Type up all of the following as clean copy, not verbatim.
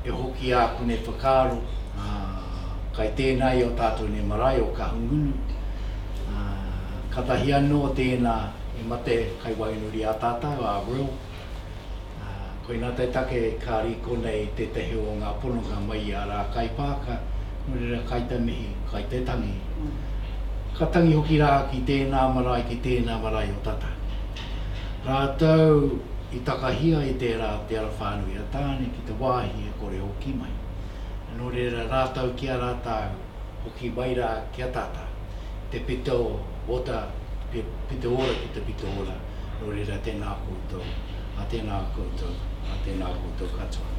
e hoki aku ne whakaro, kai tēnei o tātou ne marae o ka hungunu. Katahi anō tēnā e mate kai wainuri a tātou a Will. Koe nā te take ka riko nei te tehe o ngā pononga mai a rā kai pāka, no reira kai te mihi, kai te tangi. Ka tangi hoki rā ki tēnā marae, ki tēnā marae o tata. Rātou I takahia I tērā te ara whānui a tāne ki te wāhi e kore hoki mai. No reira rātou ki a rātou hoki mai rā ki a tata. Te pito ota, pito ora ki te pito ora. No reira tēnā koutou, a tēnā koutou, a tēnā koutou katoa.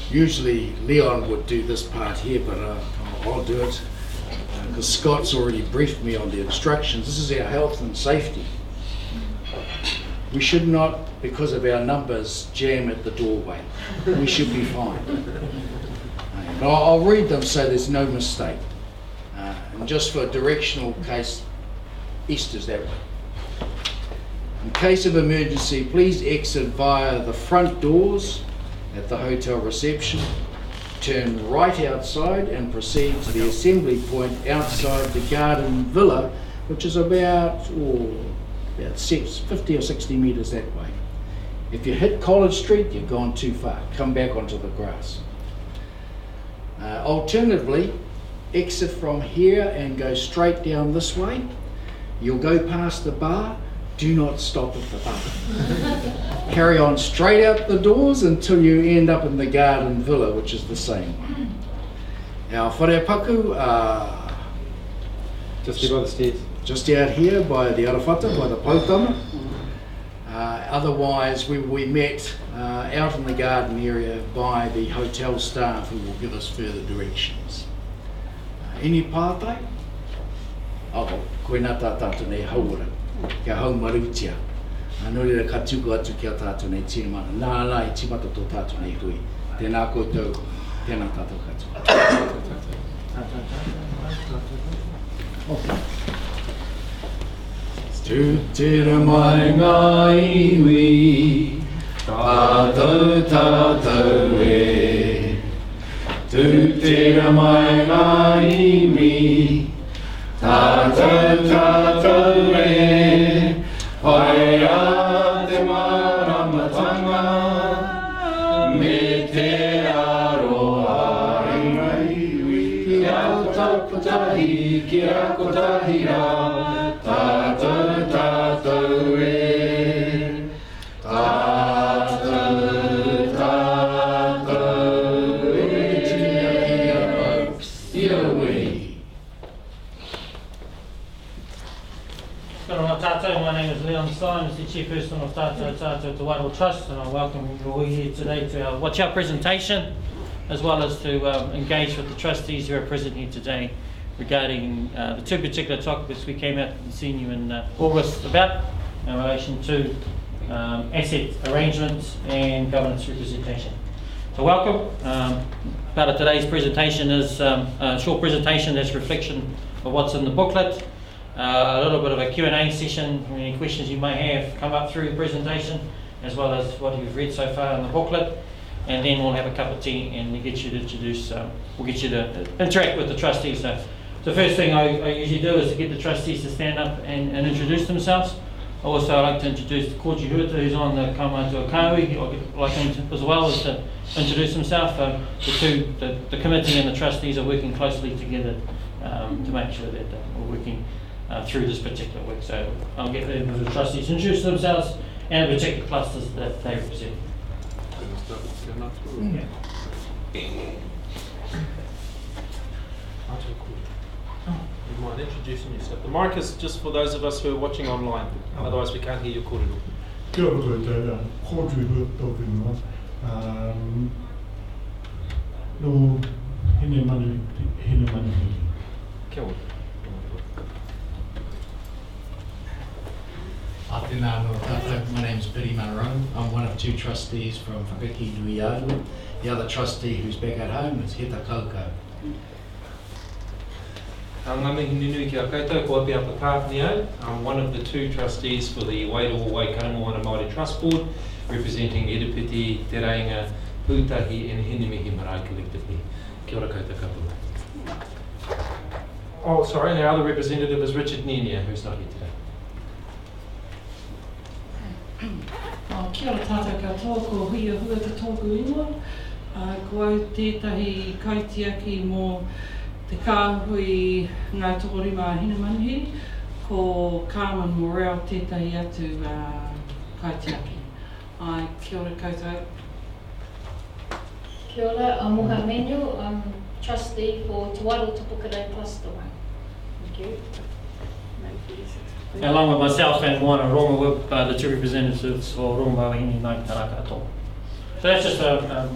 Usually Leon would do this part here, but I'll do it. Because Scott's already briefed me on the instructions. This is our health and safety. We should not, because of our numbers, jam at the doorway. We should be fine. But I'll read them so there's no mistake. And just for a directional case, east is that way. In case of emergency, please exit via the front doors at the hotel reception. Turn right outside and proceed to the assembly point outside the garden villa, which is about 50 or 60 metres that way. If you hit College Street, you've gone too far. Come back onto the grass. Alternatively, exit from here and go straight down this way. You'll go past the bar. Do not stop at the bar. Carry on straight out the doors until you end up in the garden villa, which is the same one. Our wharepaku are just here by the stairs. Just out here by the arawhata, by the pautama. Otherwise, we met out in the garden area by the hotel staff who will give us further directions. Any pātai? Koe nā tātou nei haura. Kia hau marutia. Anō reira ka tuku atu ki a tātou nei tīmana. Nā la I timata tō tātou nei hui. Tēnā koutou, tēnā tātou katoa. Tu tira mai ngā iwi, tātou tātou e. Tu tira mai ngā iwi, tātou tātou e. Pai a te maramatanga, me te aroa iwi. Kia tauputahi, kia kotahi rā, tātou tātou e. Tātou tātou e. Ia wei. My name is Leon Symes, the Chairperson of Tātou Te Wairoa Trust, and I welcome you all here today to our Watch Out presentation, as well as to engage with the trustees who are present here today regarding the two particular topics we came out and seen you in August about in relation to asset arrangements and governance representation. So welcome. Part of today's presentation is a short presentation that's reflection of what's in the booklet. A little bit of a Q&A session, any questions you may have come up through the presentation, as well as what you've read so far in the booklet, and then we'll have a cup of tea and we'll get you to introduce, we'll get you to interact with the trustees. So the first thing I usually do is to get the trustees to stand up and introduce themselves. Also, I'd like to introduce Koji Huata, who's on the Kaumātua Kāhui. I'd like him as well as to introduce himself. The committee and the trustees are working closely together to make sure that we're working through this particular work. So I'll get the trustees to introduce themselves and the particular clusters that they represent. You mind introducing yourself? The mic is just for those of us who are watching online, otherwise we can't hear your kōrero. Kia ora koutou, Koji Huata tōku ingoa. No, hene manu. Kia ora. My name is Mauri. I'm one of two trustees from Whakaki Nui Aru. The other trustee who's back at home is Heta Kaukau. Ngā mihi nui ki a koutou, ko api apa Kāwhini au. I'm one of the two trustees for the Wairoa Waikaremoana Māori Trust Board. representing Edipiti, Te Rainga, Pūtahi and Hinimihi Marae collectively. Kia ora koutou katoa. Oh, sorry, and our other representative is Richard Nenia, who's not here today. Kia ora tātou katoa, ko hui hua te tōku ingoa. Ko au tētahi kaitiaki mō te kāhui ngā tokorima hina manuhiri, ko Carmen Mauri tētahi atu kaitiaki. Kia ora koutou. Kia ora, I'm Moha Manuel. I'm trustee for Te WHAKATOPU Cluster 1. Thank you. Along with myself and Moana Ronga, we're the two representatives for Ronga Hini Nai Tarakato. So that's just an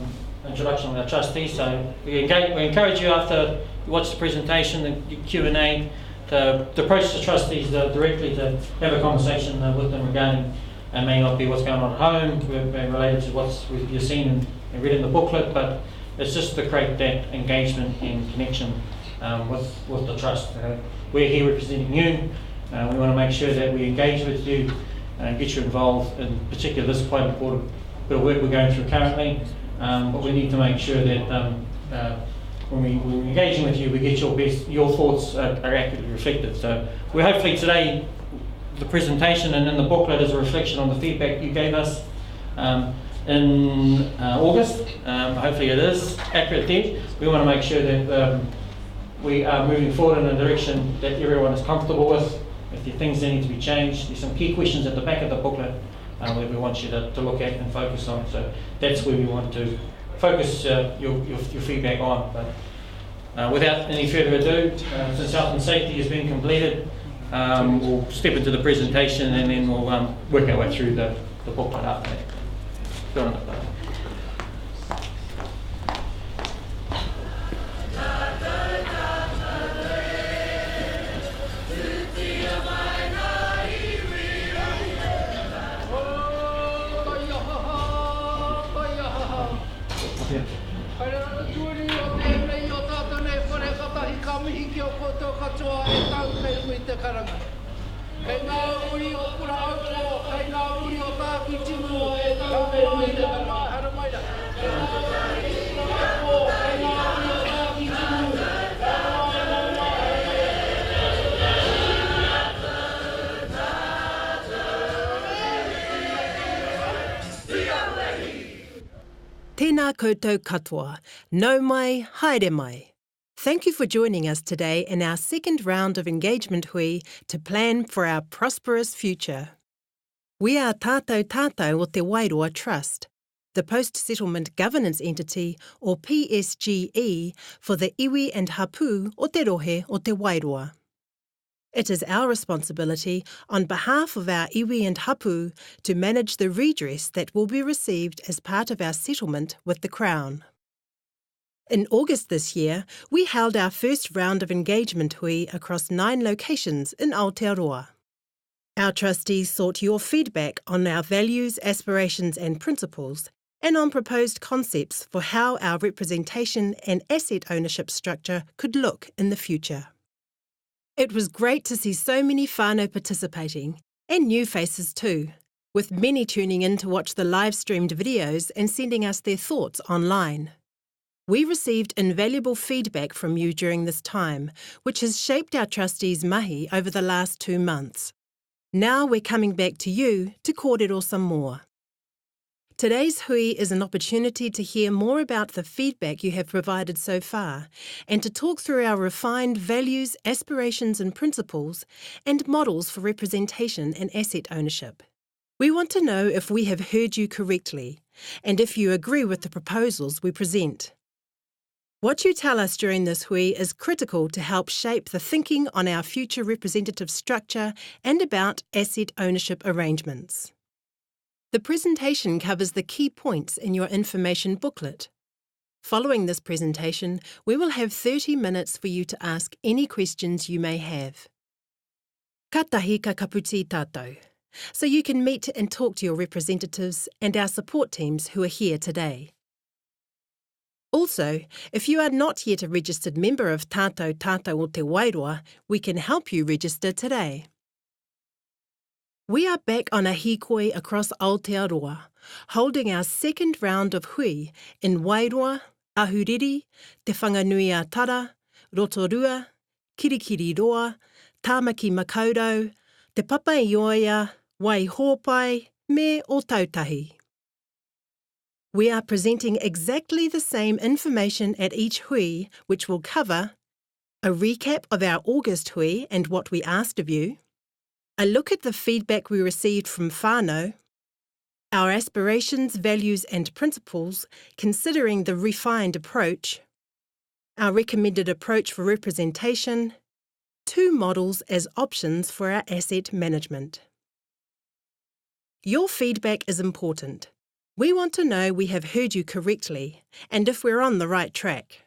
introduction of our trustees. So we encourage you after you watch the presentation, the Q&A, to approach the trustees directly to have a conversation with them regarding, it may not be what's going on at home, related to what you've seen and read in the booklet, but it's just to create that engagement and connection with the trust. We're here representing you. We want to make sure that we engage with you and get you involved. In particular, this is quite an important bit of work we're going through currently, but we need to make sure that when we're engaging with you, we get your thoughts are accurately reflected. So we're hopefully today, the presentation and in the booklet is a reflection on the feedback you gave us in August. Hopefully it is accurate then. We want to make sure that we are moving forward in a direction that everyone is comfortable with. If there are things that need to be changed, there's some key questions at the back of the booklet that we want you to look at and focus on. So that's where we want to focus your feedback on. But without any further ado, since health and safety has been completed, we'll step into the presentation and then we'll work our way through the booklet after that. Go on. Tēnā koutou katoa, nau mai, haere mai. Thank you for joining us today in our second round of Engagement Hui to plan for our prosperous future. We are Tātou o Te Wairoa Trust, the Post-Settlement Governance Entity, or PSGE, for the iwi and hapu o te rohe o te Wairoa. It is our responsibility, on behalf of our iwi and hapu, to manage the redress that will be received as part of our settlement with the Crown. In August this year, we held our first round of Engagement Hui across 9 locations in Aotearoa. Our trustees sought your feedback on our values, aspirations and principles, and on proposed concepts for how our representation and asset ownership structure could look in the future. It was great to see so many whānau participating, and new faces too, with many tuning in to watch the live-streamed videos and sending us their thoughts online. We received invaluable feedback from you during this time, which has shaped our trustees' mahi over the last 2 months. Now we're coming back to you to kōrero some more. Today's hui is an opportunity to hear more about the feedback you have provided so far and to talk through our refined values, aspirations and principles and models for representation and asset ownership. We want to know if we have heard you correctly and if you agree with the proposals we present. What you tell us during this hui is critical to help shape the thinking on our future representative structure and about asset ownership arrangements. The presentation covers the key points in your information booklet. Following this presentation, we will have 30 minutes for you to ask any questions you may have. Ka tahi ka kaputi tātou, so you can meet and talk to your representatives and our support teams who are here today. Also, if you are not yet a registered member of Tātou o Te Wairoa, we can help you register today. We are back on a hikoi across Aotearoa, holding our second round of hui in Wairoa, Ahuriri, Te Whanganui a Tara, Rotorua, Kirikiriroa, Tāmaki Makaurau, Te Papaioia, Waihōpai, me o Tautahi. We are presenting exactly the same information at each hui, which will cover a recap of our August hui and what we asked of you, a look at the feedback we received from whānau, our aspirations, values and principles, considering the refined approach, our recommended approach for representation, 2 models as options for our asset management. Your feedback is important. We want to know we have heard you correctly and if we're on the right track.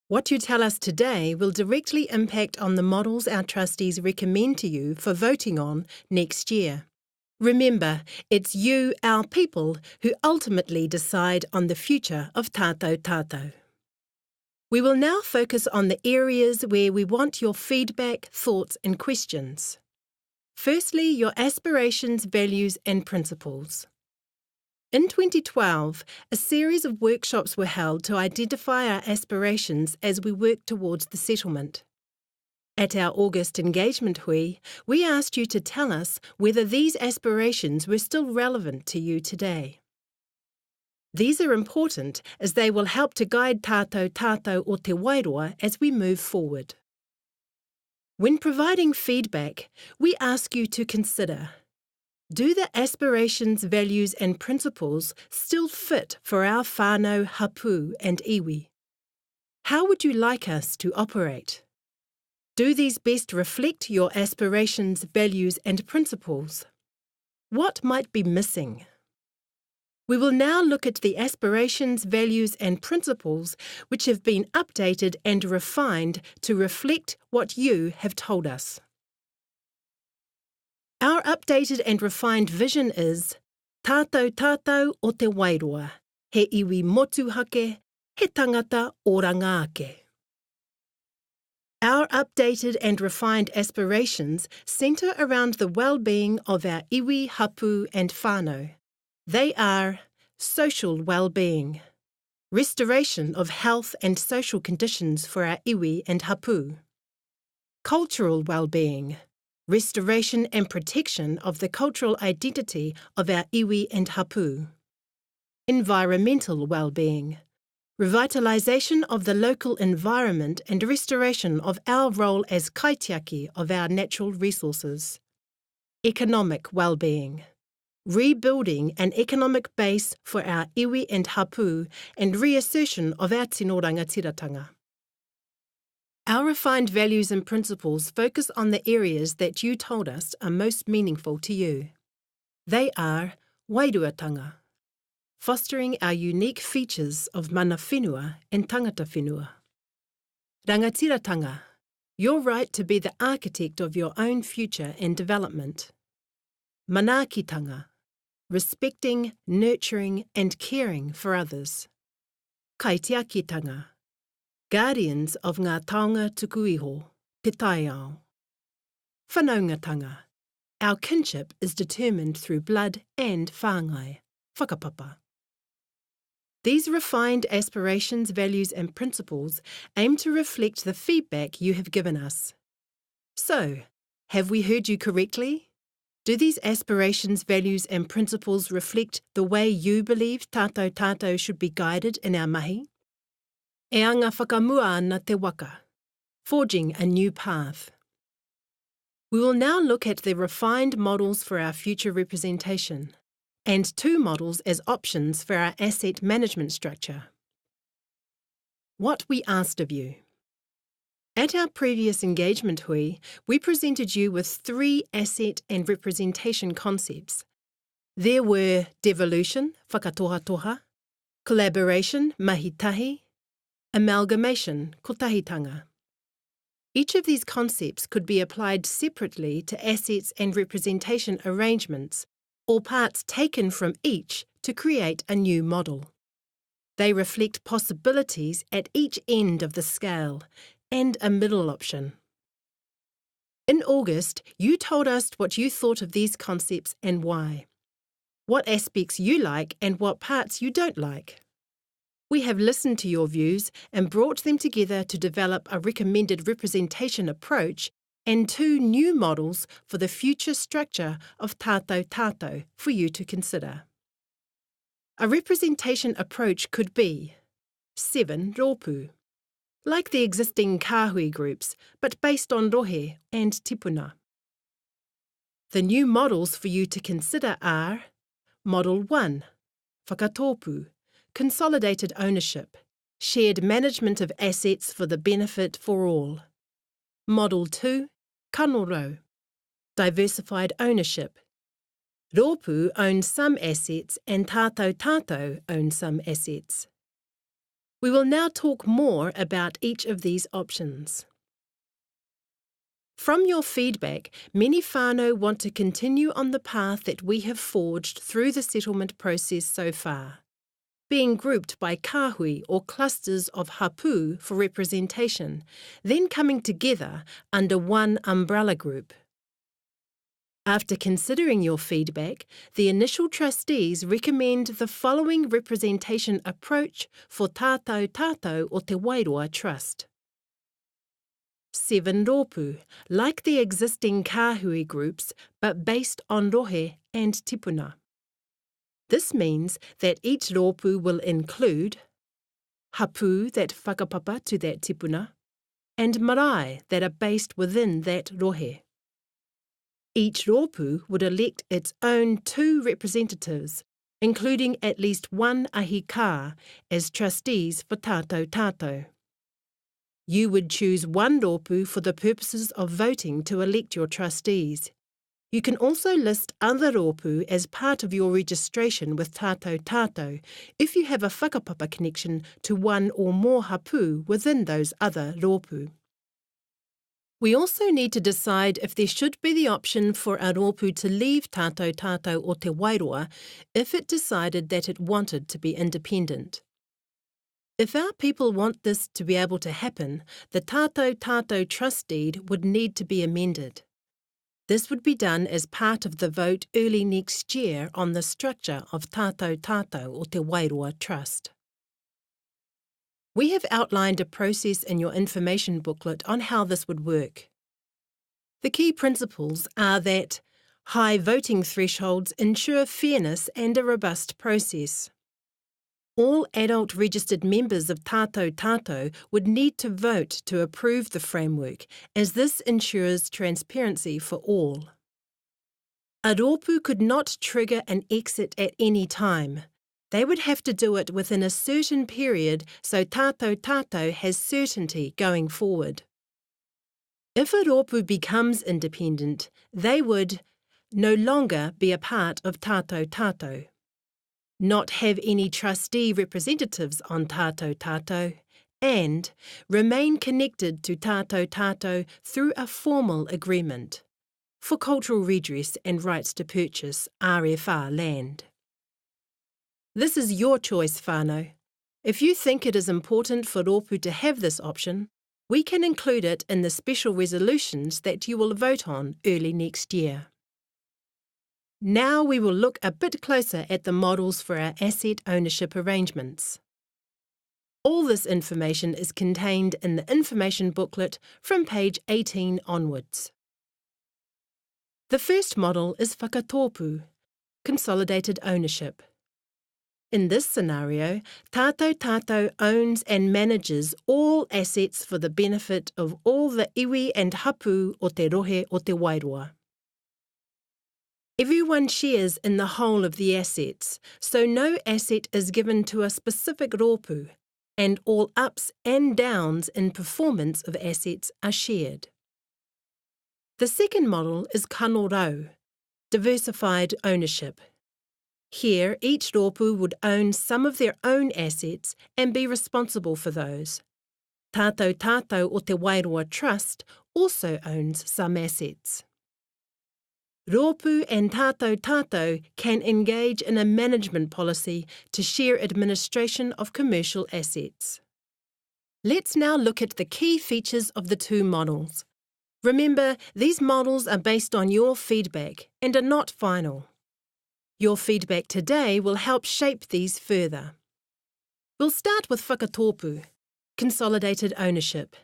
What you tell us today will directly impact on the models our trustees recommend to you for voting on next year. Remember, it's you, our people, who ultimately decide on the future of tātou tātou. We will now focus on the areas where we want your feedback, thoughts and questions. Firstly, your aspirations, values and principles. In 2012, a series of workshops were held to identify our aspirations as we work towards the settlement. At our August engagement hui, we asked you to tell us whether these aspirations were still relevant to you today. These are important as they will help to guide tātou tātou o te Wairoa as we move forward. When providing feedback, we ask you to consider: do the aspirations, values and principles still fit for our whānau, hapu and iwi? How would you like us to operate? Do these best reflect your aspirations, values and principles? What might be missing? We will now look at the aspirations, values and principles which have been updated and refined to reflect what you have told us. Our updated and refined vision is tātou tātou o te Wairoa, he iwi motuhake, he tangata oranga ake. Our updated and refined aspirations centre around the well-being of our iwi, hapu and whānau. They are social well-being, restoration of health and social conditions for our iwi and hapu, cultural well-being, restoration and protection of the cultural identity of our iwi and hapu, environmental well-being, revitalisation of the local environment and restoration of our role as kaitiaki of our natural resources, economic well-being, rebuilding an economic base for our iwi and hapu and reassertion of our tino rangatiratanga. Our refined values and principles focus on the areas that you told us are most meaningful to you. They are wairuatanga, fostering our unique features of mana whenua and tangata whenua. Rangatiratanga, your right to be the architect of your own future and development. Manaakitanga, respecting, nurturing and caring for others. Kaitiakitanga, guardians of ngā taonga tuku iho, te taiao. Whanaungatanga, our kinship is determined through blood and whāngai, whakapapa. These refined aspirations, values and principles aim to reflect the feedback you have given us. So, have we heard you correctly? Do these aspirations, values and principles reflect the way you believe tātou tātou should be guided in our mahi? E anga whakamua ana te waka, forging a new path. We will now look at the refined models for our future representation and 2 models as options for our asset management structure. What we asked of you. At our previous engagement hui, we presented you with 3 asset and representation concepts. There were devolution, whakatoha-toha, collaboration, mahi-tahi, amalgamation, kotahitanga. Each of these concepts could be applied separately to assets and representation arrangements, or parts taken from each to create a new model. They reflect possibilities at each end of the scale and a middle option. In August, you told us what you thought of these concepts and why. What aspects you like and what parts you don't like. We have listened to your views and brought them together to develop a recommended representation approach and 2 new models for the future structure of tātou tātou for you to consider. A representation approach could be 7 rōpu, like the existing kāhui groups, but based on rohe and tipuna. The new models for you to consider are Model 1, WHAKATOPU, consolidated ownership, shared management of assets for the benefit for all. Model 2, KANORAU, diversified ownership. RōPU owns some assets and tātou tātou owns some assets. We will now talk more about each of these options. From your feedback, many whānau want to continue on the path that we have forged through the settlement process so far, being grouped by kāhui or clusters of hapu for representation, then coming together under one umbrella group. After considering your feedback, the initial trustees recommend the following representation approach for tātou tātou o Te Wairoa Trust. 7 rōpu, like the existing kāhui groups, but based on rohe and tipuna. This means that each rōpu will include hapu that whakapapa to that tipuna, and marae that are based within that rohe. Each rōpu would elect its own 2 representatives, including at least 1 ahika as trustees for tātou tātou. You would choose 1 rōpu for the purposes of voting to elect your trustees. You can also list other rōpu as part of your registration with tātou tātou if you have a whakapapa connection to 1 or more hapu within those other rōpu. We also need to decide if there should be the option for a rōpu to leave tātou tātou o Te Wairoa if it decided that it wanted to be independent. If our people want this to be able to happen, the tātou tātou trust deed would need to be amended. This would be done as part of the vote early next year on the structure of tātou tātou o Te Wairoa Trust. We have outlined a process in your information booklet on how this would work. The key principles are that high voting thresholds ensure fairness and a robust process. All adult registered members of tātou tātou would need to vote to approve the framework, as this ensures transparency for all. A rōpu could not trigger an exit at any time. They would have to do it within a certain period so tātou tātou has certainty going forward. If a rōpu becomes independent, they would no longer be a part of tātou tātou, not have any trustee representatives on tātou tātou, and remain connected to tātou tātou through a formal agreement for cultural redress and rights to purchase RFR land. This is your choice, whānau. If you think it is important for rōpu to have this option, we can include it in the special resolutions that you will vote on early next year. Now we will look a bit closer at the models for our asset ownership arrangements. All this information is contained in the information booklet from page 18 onwards. The first model is WHAKATOPU, consolidated ownership. In this scenario, tātou tātou owns and manages all assets for the benefit of all the iwi and hapu o te rohe o te Wairoa. Everyone shares in the whole of the assets, so no asset is given to a specific rōpu, and all ups and downs in performance of assets are shared. The second model is KANORAU, diversified ownership. Here, each rōpu would own some of their own assets and be responsible for those. Tātou tātou o Te Wairoa Trust also owns some assets. Rōpu and tātou tātou can engage in a management policy to share administration of commercial assets. Let's now look at the key features of the 2 models. Remember, these models are based on your feedback and are not final. Your feedback today will help shape these further. We'll start with whakatopu, consolidated ownership.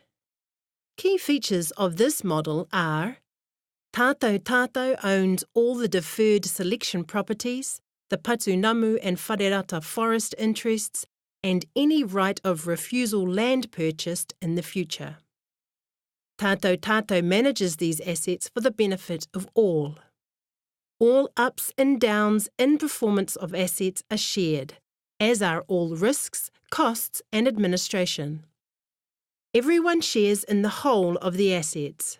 Key features of this model are tātou owns all the deferred selection properties, the Patunamu and Wharerata forest interests, and any right of refusal land purchased in the future. Tātou manages these assets for the benefit of all. All ups and downs in performance of assets are shared, as are all risks, costs and administration. Everyone shares in the whole of the assets.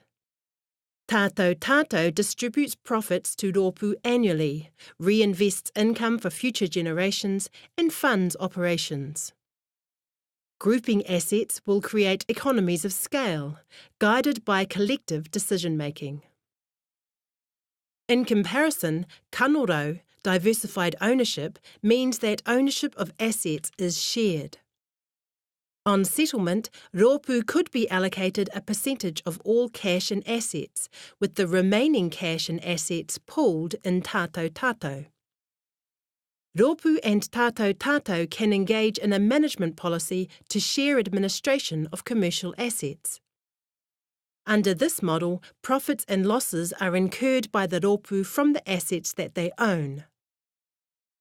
Tātou distributes profits to RÓPU annually, reinvests income for future generations and funds operations. Grouping assets will create economies of scale, guided by collective decision-making. In comparison, KANORAU, diversified ownership, means that ownership of assets is shared. On settlement, RÓPU could be allocated a percentage of all cash and assets, with the remaining cash and assets pooled in tātou. RōPU and tātou can engage in a management policy to share administration of commercial assets. Under this model, profits and losses are incurred by the RōPU from the assets that they own.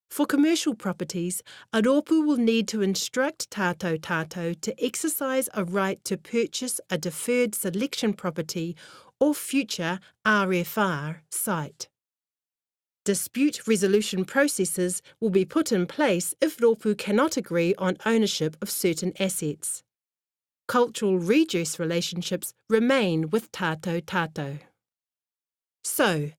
For commercial properties, a RōPU will need to instruct tātou to exercise a right to purchase a deferred selection property or future RFR site. Dispute resolution processes will be put in place if RōPU cannot agree on ownership of certain assets. Cultural redress relationships remain with tātou. So,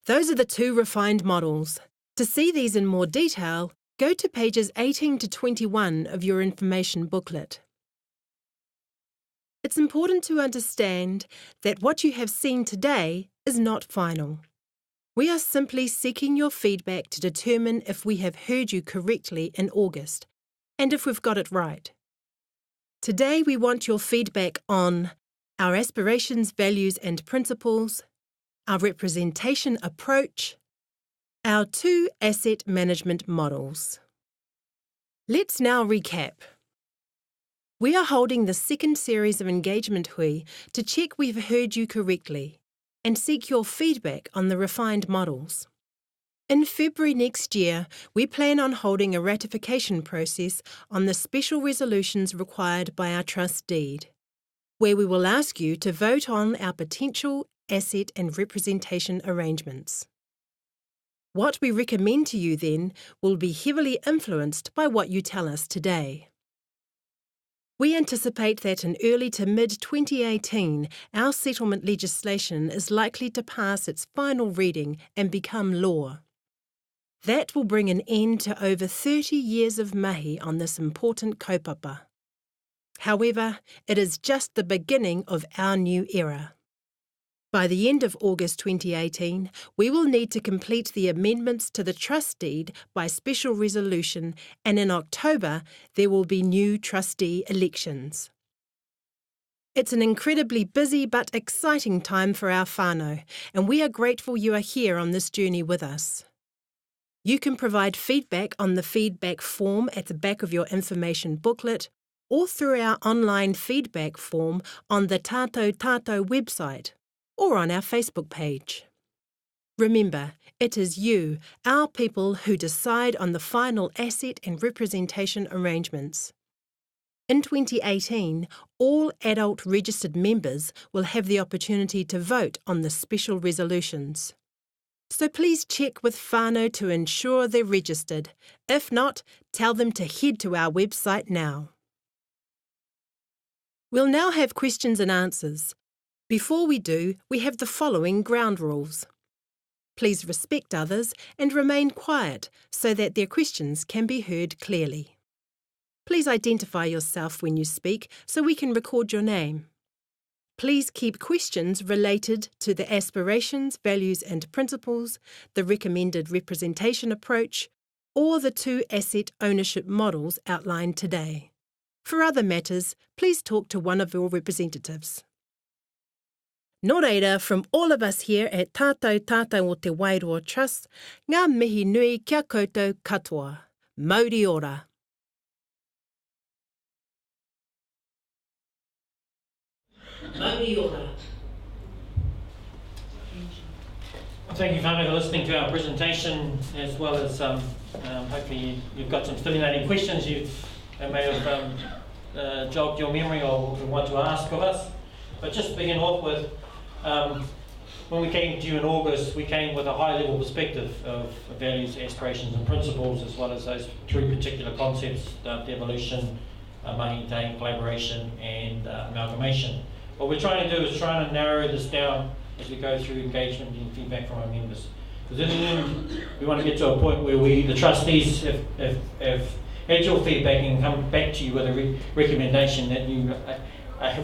those are the two refined models. To see these in more detail, go to pages 18 to 21 of your information booklet. It's important to understand that what you have seen today is not final. We are simply seeking your feedback to determine if we have heard you correctly in August, and if we've got it right. Today we want your feedback on our aspirations, values and principles, our representation approach, our two asset management models. Let's now recap. We are holding the second series of Engagement Hui to check we've heard you correctly and seek your feedback on the refined models. In February next year, we plan on holding a ratification process on the special resolutions required by our trust deed, where we will ask you to vote on our potential asset and representation arrangements. What we recommend to you then will be heavily influenced by what you tell us today. We anticipate that in early to mid-2018, our settlement legislation is likely to pass its final reading and become law. That will bring an end to over 30 years of mahi on this important kaupapa. However, it is just the beginning of our new era. By the end of August 2018, we will need to complete the amendments to the trust deed by special resolution, and in October there will be new trustee elections. It's an incredibly busy but exciting time for our whānau, and we are grateful you are here on this journey with us. You can provide feedback on the feedback form at the back of your information booklet or through our online feedback form on the tātou website or on our Facebook page. Remember, it is you, our people, who decide on the final asset and representation arrangements. In 2018, all adult registered members will have the opportunity to vote on the special resolutions. So please check with whānau to ensure they're registered. If not, tell them to head to our website now. We'll now have questions and answers. Before we do, we have the following ground rules. Please respect others and remain quiet so that their questions can be heard clearly. Please identify yourself when you speak so we can record your name. Please keep questions related to the aspirations, values and principles, the recommended representation approach, or the two asset ownership models outlined today. For other matters, please talk to one of your representatives. Nō reira, from all of us here at Tātou o Te Wairoa Trust, ngā mihi nui kia koutou katoa. Mauri ora. Mauri ora. Thank you, whānau, for listening to our presentation, as well as hopefully you've got some stimulating questions that may have jogged your memory or want to ask of us. But just to begin off with, when we came to you in August, we came with a high-level perspective of values, aspirations and principles, as well as those three particular concepts, devolution, mahi-te, collaboration and amalgamation. What we're trying to do is trying to narrow this down as we go through engagement and feedback from our members. Because in the end, we want to get to a point where we, the trustees, have had your feedback and come back to you with a recommendation that you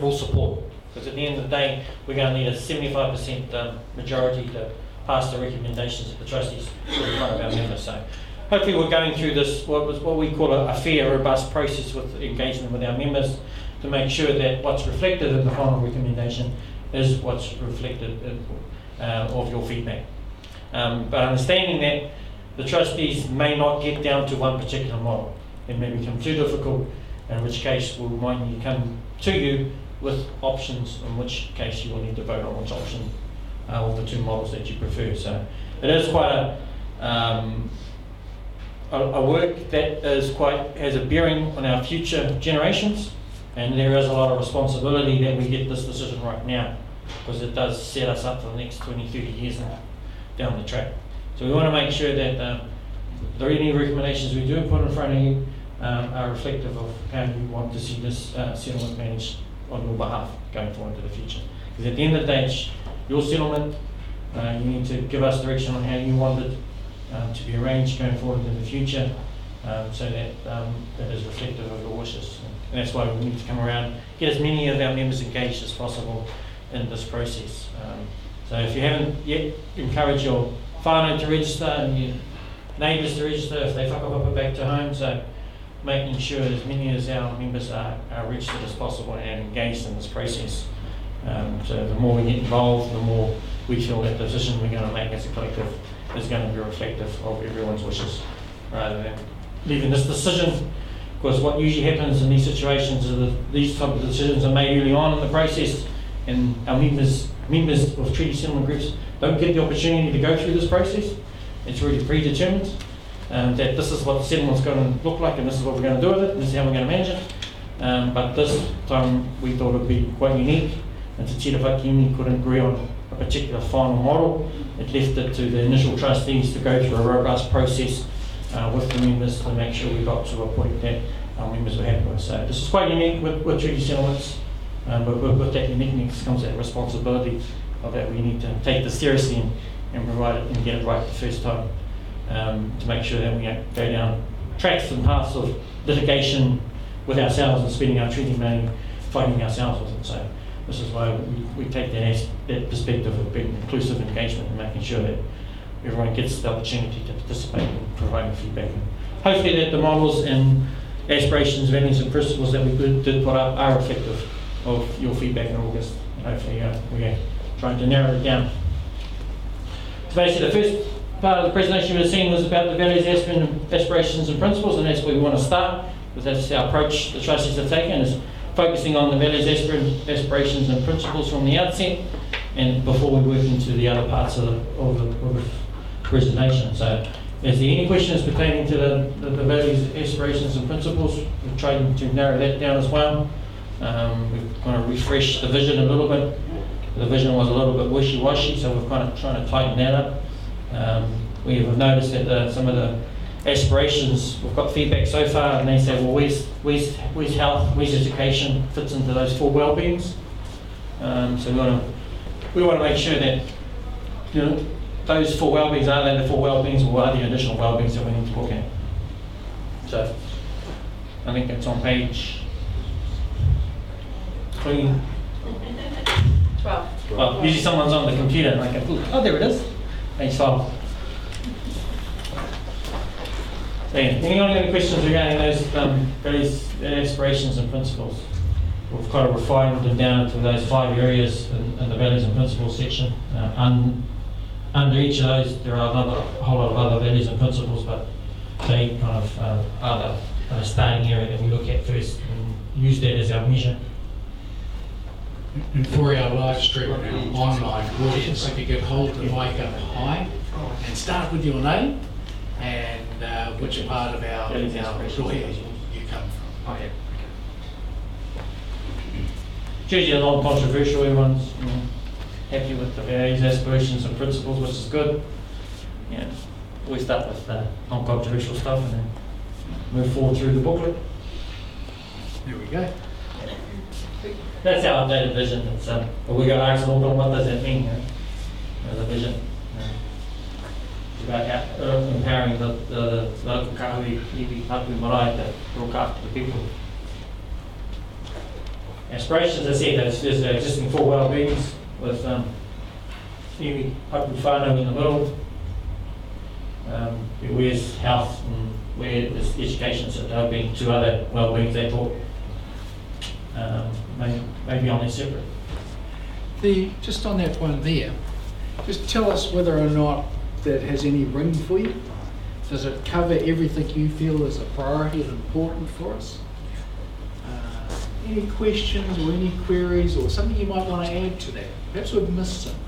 will support. Because at the end of the day, we're going to need a 75% majority to pass the recommendations of the trustees in front of our members. So hopefully we're going through this, what we call a fair, robust process with engagement with our members to make sure that what's reflected in the final recommendation is what's reflected of your feedback. But understanding that the trustees may not get down to one particular model. It may become too difficult, in which case we might need to come to you with options, in which case you will need to vote on which option of the two models that you prefer. So it is quite a work that has a bearing on our future generations, and there is a lot of responsibility that we get this decision right now, because it does set us up for the next 20, 30 years down the track. So we want to make sure that any recommendations we do put in front of you are reflective of how you want to see this settlement managed on your behalf going forward into the future. Because at the end of the day, it's your settlement, you need to give us direction on how you want it to be arranged going forward in the future, so that that is reflective of your wishes. And that's why we need to come around, get as many of our members engaged as possible in this process. So if you haven't yet, encourage your whānau to register and your neighbours to register if they whakapapa back to home. So making sure as many as our members are registered as possible and engaged in this process. So the more we get involved, the more we feel that the decision we're going to make as a collective is going to be reflective of everyone's wishes, rather than leaving this decision. Because what usually happens in these situations is that these type of decisions are made early on in the process, and our members of treaty settlement groups don't get the opportunity to go through this process. It's already predetermined that this is what the settlement's going to look like, and this is what we're going to do with it, and this is how we're going to manage it. But this time we thought it would be quite unique, and Te Tira Whakiimi couldn't agree on a particular final model. It left it to the initial trustees to go through a robust process with the members to make sure we got to a point that our members were happy with. So this is quite unique with treaty settlements, but with that uniqueness comes that responsibility of that we need to take this seriously and provide it and get it right the first time, to make sure that we don't go down tracks and paths of litigation with ourselves and spending our treaty money fighting ourselves with it. So this is why we take that perspective of being inclusive engagement and making sure that everyone gets the opportunity to participate in providing feedback. And hopefully that the models and aspirations, values and principles that we did put up are reflective of your feedback in August. And hopefully we're trying to narrow it down. So basically the first part of the presentation we've seen was about the values, aspirations and principles, and that's where we want to start, because that's our approach the trustees have taken, is focusing on the values, aspirations and principles from the outset, and before we work into the other parts of the presentation. So is there any questions pertaining to the values, aspirations and principles? We're trying to narrow that down as well. We've kind of refreshed the vision a little bit. The vision was a little bit wishy-washy, so we're kind of trying to tighten that up. We have noticed that some of the aspirations, we've got feedback so far, and they say, well, where's health, where's education fits into those four well-beings. So we want to make sure that those four well-beings, are they the four well-beings, or are the additional well-beings that we need to look at? So I think that's on page 12. Well, usually someone's on the computer and I go, oh, there it is. Page 12. So, anyone got any questions regarding those values, aspirations and principles? we've kind of refined them down to those 5 areas in the values and principles section. Under each of those, there are a whole lot of other values and principles, but they kind of are the starting area that we look at first and use that as our measure. And for our live stream and our online audience, if you could hold the mic up high and start with your name and which part of our lawyer you come from. Okay. It's usually non-controversial. Everyone's happy with the values, aspirations, and principles, which is good. Yeah, we start with non-controversial stuff and then move forward through the booklet. There we go. That's our updated vision. It's, we got asked, well, what does that mean? The vision. It's about empowering the local kahui, iwi, hapu, marae that look after the people. Aspirations, as I said, there's the existing 4 well-beings with iwi, hapu, whānau in the middle. Where's health and where is education, so there have been 2 other well-beings they taught. Maybe on their separate. Just on that one there, just tell us whether or not that has any ring for you. Does it cover everything you feel is a priority and important for us? Any questions or any queries or something you might want to add to that? Perhaps we've missed something.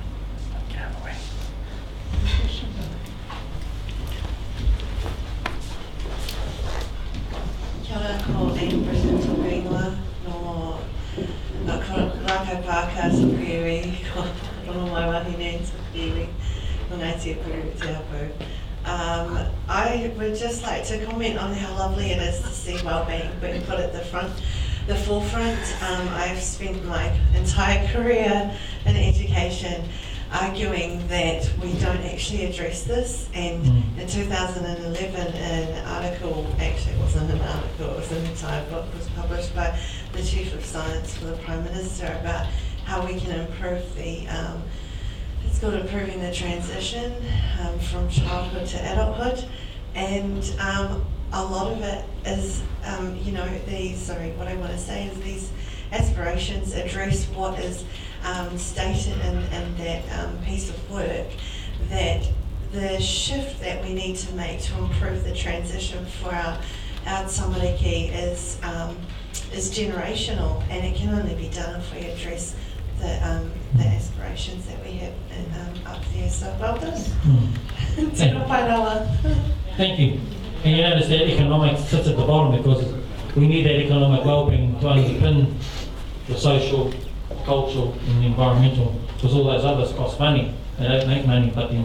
Kia ora, ko Brisbane tōku ingoa, no rākau pāka tōku iwi, ko rono mai wahine tōku iwi, no Ngāti Apuru te Apu. I would just like to comment on how lovely it is to see wellbeing being put at the forefront. I've spent my entire career in education arguing that we don't actually address this, and in 2011 an article, actually it wasn't an article, it was an entire book, was published by the Chief of Science for the Prime Minister about how we can improve the, it's called improving the transition from childhood to adulthood, and a lot of it is, what I want to say is these aspirations address what is stated in that piece of work, that the shift that we need to make to improve the transition for our tamariki is generational, and it can only be done if we address the aspirations that we have up there. So well done. Thank you. And you notice that economics sits at the bottom because we need that economic well-being to underpin the social, cultural and the environmental, because all those others cost money. They don't make money, but the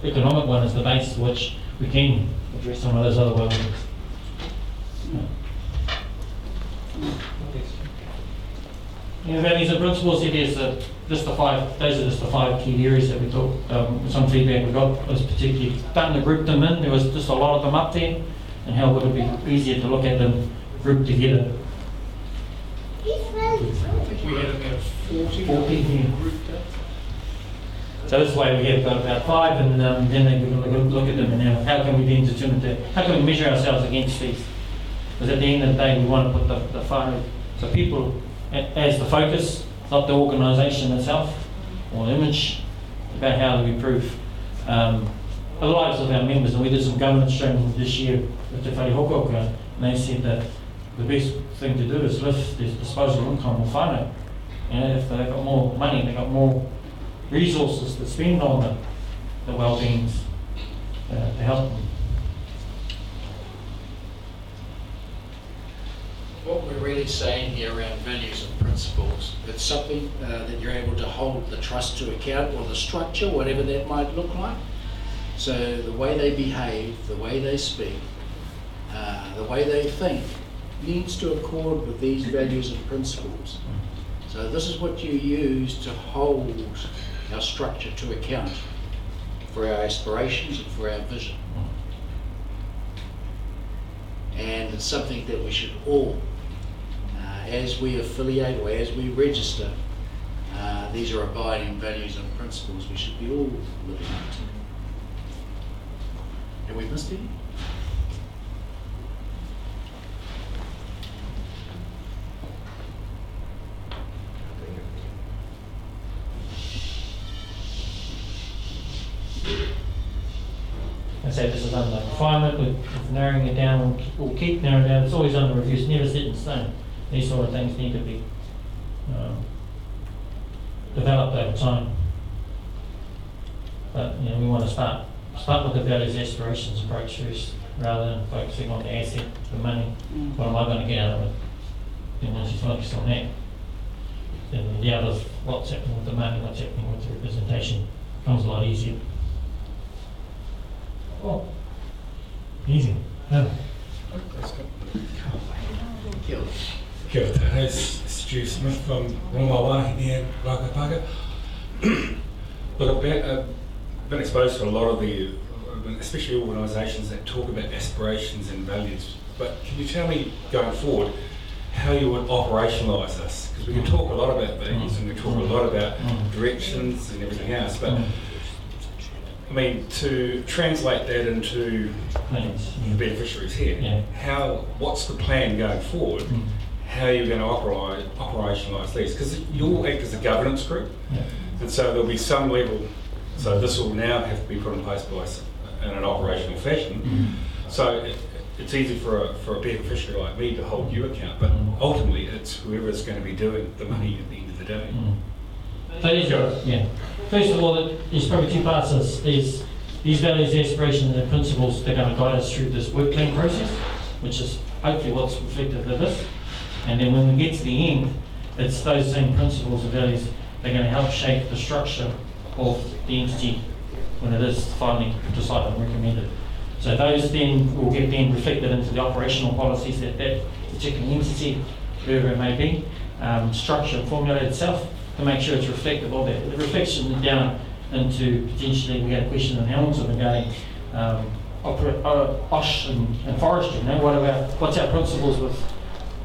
economic one is the base to which we can address some of those other well-beings. Yeah, values and principles, it is those are just the 5 key areas that we talk. Some feedback we got was particularly starting to group them in. There was just a lot of them up there, and how would it be easier to look at them grouped together. I think we had about 40 grouped up. So this way we have got about 5, and then they can look at them, and now how can we then determine how can we measure ourselves against these? Because at the end of the day we want to put the whānau, so people as the focus, not the organisation itself or the image, about how to improve the lives of our members. And we did some governance training this year with the whare hokoka, and they said that the best thing to do is lift the disposable income of whānau. If they've got more money, they've got more resources to spend on the well-beings to help them. What we're really saying here around values and principles, it's something that you're able to hold the trust to account, or the structure, whatever that might look like. So the way they behave, the way they speak, the way they think needs to accord with these values and principles. So this is what you use to hold our structure to account for our aspirations and for our vision. And it's something that we should all, as we affiliate or as we register, these are abiding values and principles we should be all living up to. Have we missed any? say this is under refinement, we're narrowing it down, we'll keep narrowing it down, it's always under review, it's never set in stone. These sort of things need to be developed over time. But you know, we want to start with the values, aspirations approach first, rather than focusing on the asset, the money. What am I going to get out of it? And once you focus on that, then the others, what's happening with the money, what's happening with the representation, becomes a lot easier. Oh, easy. Kia ora, it's Stu Smith from Rongoa near Whakatopu. Look, I've been exposed to a lot of the, especially organisations that talk about aspirations and values. But can you tell me, going forward, how you would operationalise this? Because we can talk a lot about values and we talk a lot about directions and everything else, but I mean, to translate that into the beneficiaries here, what's the plan going forward? How are you going to operationalise these? Because you'll act as a governance group, and so there'll be some level, so this will now have to be put in place in an operational fashion. So it's easy for a beneficiary like me to hold you account, but ultimately it's whoever's going to be doing the money at the end of the day. So first of all, there's probably two parts. There's these values, aspirations and principles that are going to guide us through this work plan process, which is hopefully what's reflected in this. And then when we get to the end, it's those same principles and values that are going to help shape the structure of the entity when it is finally decided and recommended. So those then will get then reflected into the operational policies that that particular entity, whoever it may be, structure and formulate itself to make sure it's reflective of that. The reflection down into potentially, we had a question in Hamilton regarding OSH and forestry. You know, what's our principles with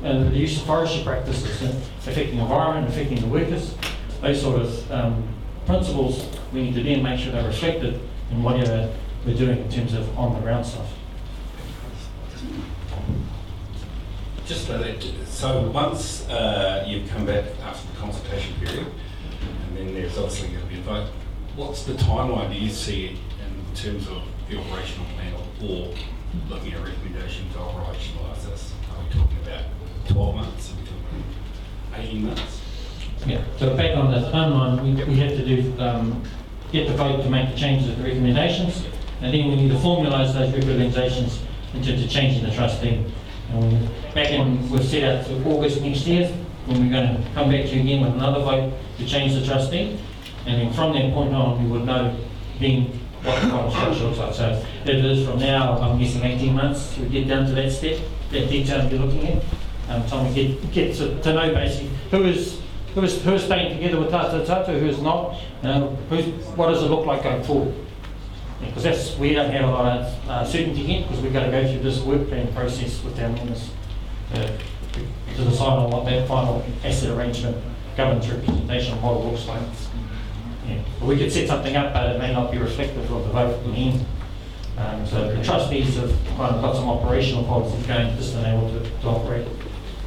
the use of forestry practices affecting the environment, affecting the workers? Those sort of principles, we need to then make sure they're reflected in whatever we're doing in terms of on the ground stuff. Just for that, so once you've come back after the consultation period, and then there's obviously going to be a vote, what's the timeline do you see in terms of the operational plan or looking at recommendations to operationalise this? Are we talking about 12 months? Are we talking 18 months? Yeah, so back on the timeline, we have to do, get the vote to make the changes of the recommendations, and then we need to formalise those recommendations in terms of changing the trustee. And back in, we've set out to August next year, when we're going to come back to you again with another vote to change the trustee, and then from that point on, we would know then what the final structure looks like. So if it is from now, I'm guessing 18 months, we get down to that step, that detail you're looking at, time we get to know basically who's staying together with Tata, who's not, what does it look like going forward? Because we don't have a lot of certainty yet, because we've got to go through this work plan process with our members to decide on what that final asset arrangement, governance representation model looks like. Yeah. But we could set something up, but it may not be reflective of the vote in the end. So the trustees have kind of got some operational policies going, just to able to operate.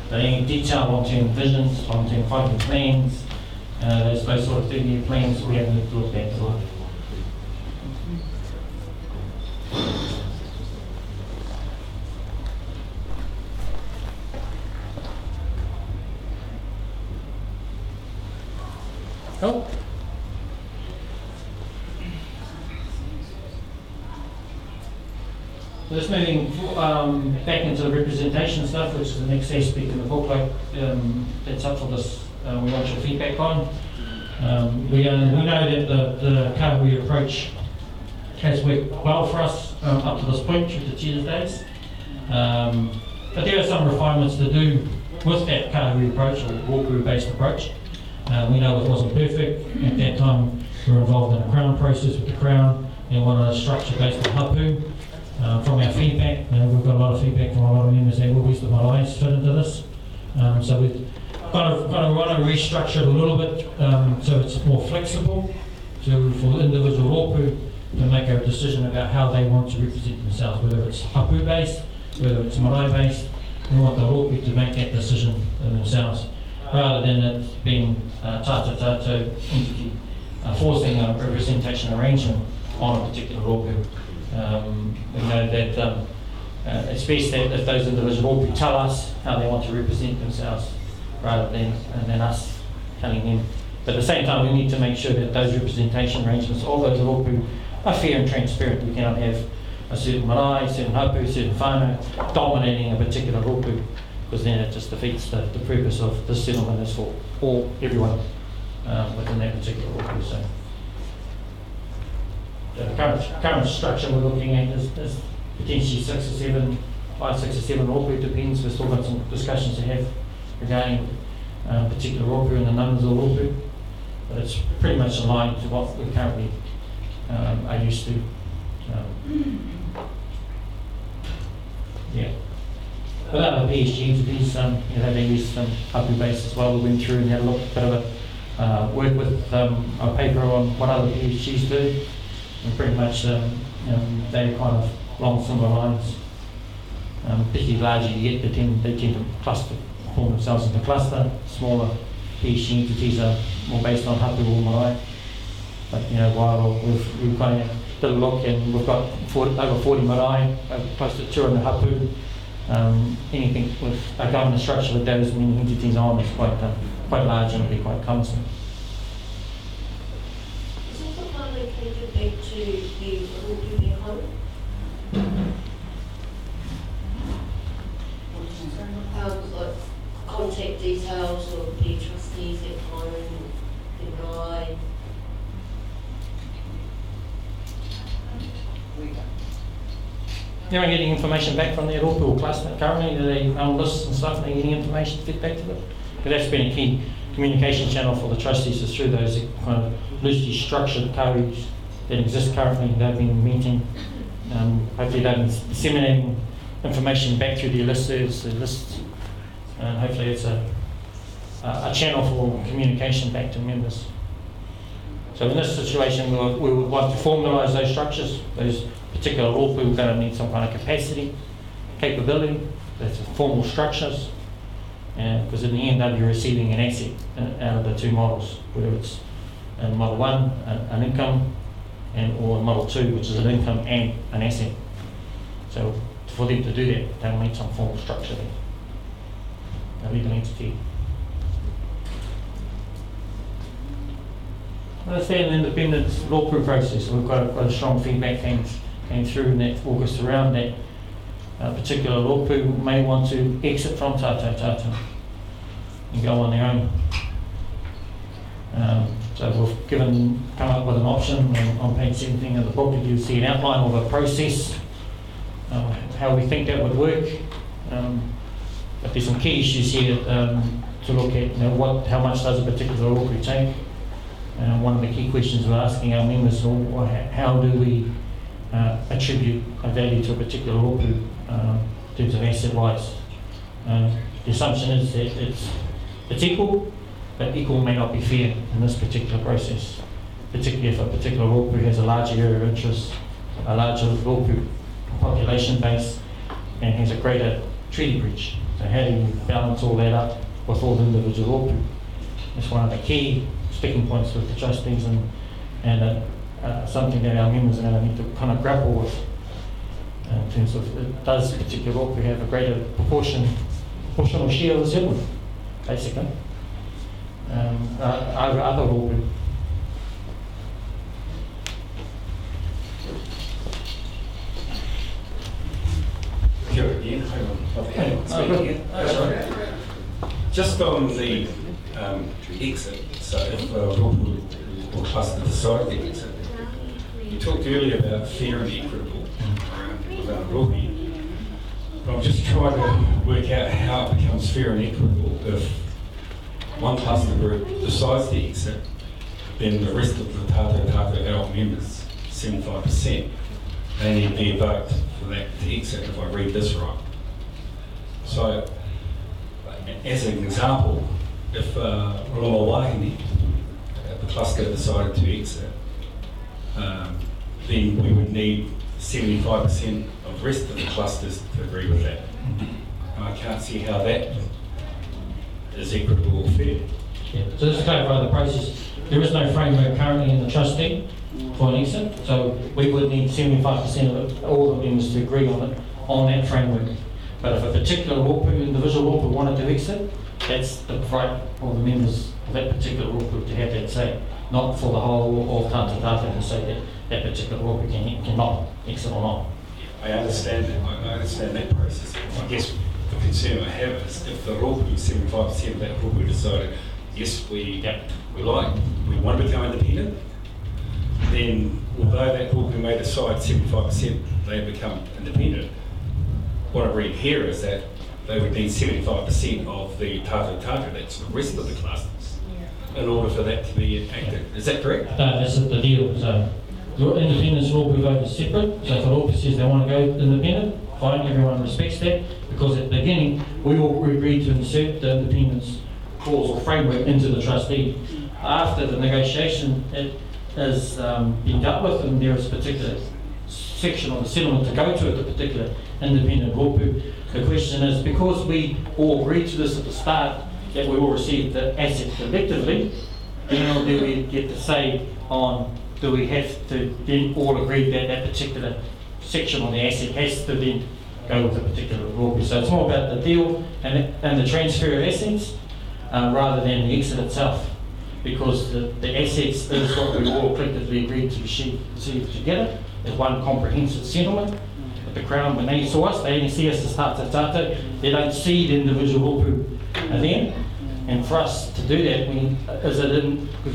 But any detailed long-term visions, long-term 5-year plans, those sort of 30-year plans, we have to look at as well. Oh. So just moving back into the representation stuff, which is the next aspect in the booklet that's up for this, we want your feedback on. We know that the KANORAU approach has worked well for us up to this point through the Cheetah days. But there are some refinements to do with that KANORAU approach, or RÓPU-based approach. We know it wasn't perfect. At that time, we were involved in a Crown process with the Crown and wanted a structure based on HAPU. From our feedback, we've got a lot of feedback from a lot of members saying, well, where's the Mauri's fit into this? So we kind of want to restructure it a little bit so it's more flexible for the individual RÓPU to make a decision about how they want to represent themselves, whether it's HAPU based, whether it's Mauri based. We want the RÓPU to make that decision themselves, rather than it being Tata entity forcing a representation arrangement on a particular RÓPU. We know that it's best that if those individuals tell us how they want to represent themselves rather than us telling them. But at the same time, we need to make sure that those representation arrangements, all those rōpu, are fair and transparent. We cannot have a certain marae, certain hapu, certain whānau dominating a particular rōpu, because then it just defeats the purpose of this settlement is for everyone within that particular rōpu. So the current structure we're looking at is potentially 5, 6 or 7 rōpu, depends. We've still got some discussions to have regarding particular rōpu and the numbers of rōpu, but it's pretty much aligned to what we currently are used to. Yeah. With other PSG entities, they use hapu base as well. We went through and had a bit of a work with a paper on what other PSGs do, and pretty much they're kind of along similar lines. Particularly larger, they tend to form themselves into cluster. Smaller PSG entities are more based on hapu or marae. But while we've kind of did a look and we've got over 40 marae, close to 200 hapu. Anything with a governance structure with those many entities on is quite large and will be quite cumbersome. Is it partly contribute to the rōpu at home? Like contact details of the trustees at home, the marae? They're getting information back from their rōpu cluster currently. They on lists and stuff. They're getting information to get back to them. But that's been a key communication channel for the trustees, is through those kind of loosely structured kaus that exist currently. They've been meeting. Hopefully, they've been disseminating information back through their listservs, their lists, and hopefully, it's a channel for communication back to members. So in this situation, we would want to formalise those structures. Those particular rōpu, we're going to need some kind of capacity, capability, that's formal structures, because in the end they'll be receiving an asset out of the two models, whether it's in model 1, an income, or model 2, which is an income and an asset. So for them to do that, they'll need some formal structure there, a legal entity. That's the independent rōpu process. We've got quite a strong feedback came through in that August around that particular rōpu may want to exit from tātou and go on their own. So we've come up with an option on page 17 of the book. You'll see an outline of a process, how we think that would work. But there's some key issues here to look at. How much does a particular rōpu take? One of the key questions we're asking our members is how do we attribute a value to a particular rōpu in terms of asset-wise. The assumption is that it's equal, but equal may not be fair in this particular process, particularly if a particular rōpu has a larger area of interest, a larger rōpu population base, and has a greater treaty breach. So how do you balance all that up with all the individual rōpu? That's one of the key sticking points with the trustees, and something that our members are going to need to kind of grapple with in terms of, does a particular rōpu have a greater proportional share of the settlement, basically, over other rōpu. Just on the exit, so if rōpu or cluster decide to exit, you talked earlier about fair and equitable around rōpu. But I'm just trying to work out how it becomes fair and equitable if one cluster group decides to exit, then the rest of the tātou adult members, 75%, they need to be a vote for that to exit, if I read this right. So, as an example, if Rōma the cluster decided to exit, then we would need 75% of the rest of the clusters to agree with that. And I can't see how that is equitable or fair. Yeah. So just to clarify the process, there is no framework currently in the trustee for an exit. So we would need 75% of all the members to agree on it, on that framework. But if a particular RÓPU, individual RÓPU wanted to exit, that's the right for the members of that particular RÓPU to have that say, not for the whole of Tata Tata to say that that particular RÓPU cannot exit or not. I understand that. I understand that process. I guess the concern I have is if the RÓPU, 75% of that RÓPU decided, yes, we want to become independent, then although that RÓPU may decide 75% they become independent, what I read here is that they would need 75% of the Tata Tata, that's the rest of the clusters, in order for that to be enacted. Is that correct? No, that's the deal. So your independence RÓPU vote is separate. So if the RÓPU says they want to go independent, fine, everyone respects that, because at the beginning we all agreed to insert the independence clause or framework into the trustee. After the negotiation, it has been dealt with, and there is a particular section of the settlement to go to at the particular independent RÓPU. The question is, because we all agreed to this at the start, that we all received the asset collectively, then do we get to say on, do we have to then all agree that that particular section on the asset has to then go with a particular RÓPU. So it's more about the deal and the transfer of assets rather than the exit itself, because the assets is what we all collectively agreed to receive together as one comprehensive settlement. But the Crown, when they saw us, they only see us as Tata Tata, they don't see the individual RÓPU then. And for us to do that, because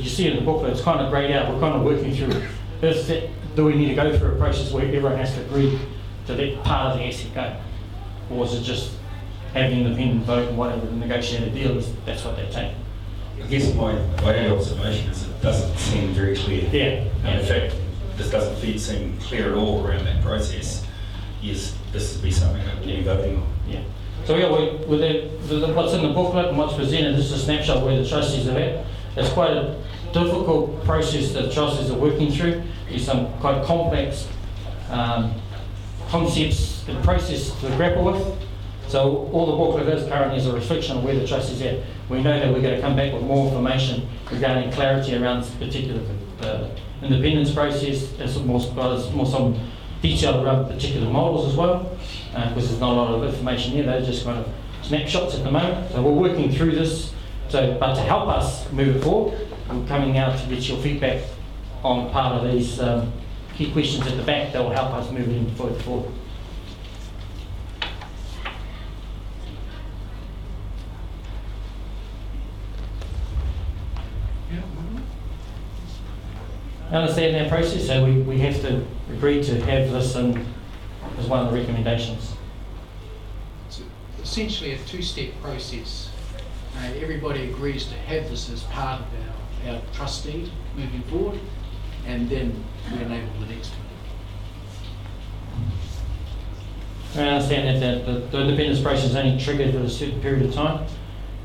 you see in the booklet, it's kind of greyed out, we're kind of working through, do we need to go through a process where everyone has to agree to let part of the asset go? Or is it just having an independent vote and whatever the negotiated deal is, that's what they take? I guess my only observation is it doesn't seem very clear. Yeah. And in fact, this doesn't seem clear at all around that process. Yes, this would be something that we'll be voting on. Yeah. So yeah, what's in the booklet and what's presented, this is a snapshot of where the trustees are at. It's quite a difficult process that the trustees are working through. There's some quite complex concepts and process to grapple with. So all the booklet is currently is a reflection of where the trustees are at. We know that we're going to come back with more information regarding clarity around this particular independence process, as more some detail around particular models as well, because there's not a lot of information here. They're just kind of snapshots at the moment. So we're working through this. But to help us move it forward, I'm coming out to get your feedback on part of these key questions at the back that will help us move it forward. I understand that process, so we have to agree to have this as one of the recommendations. It's essentially a two-step process. Everybody agrees to have this as part of our trust deed moving forward, and then we enable the next one. I understand that the independence process is only triggered for a certain period of time.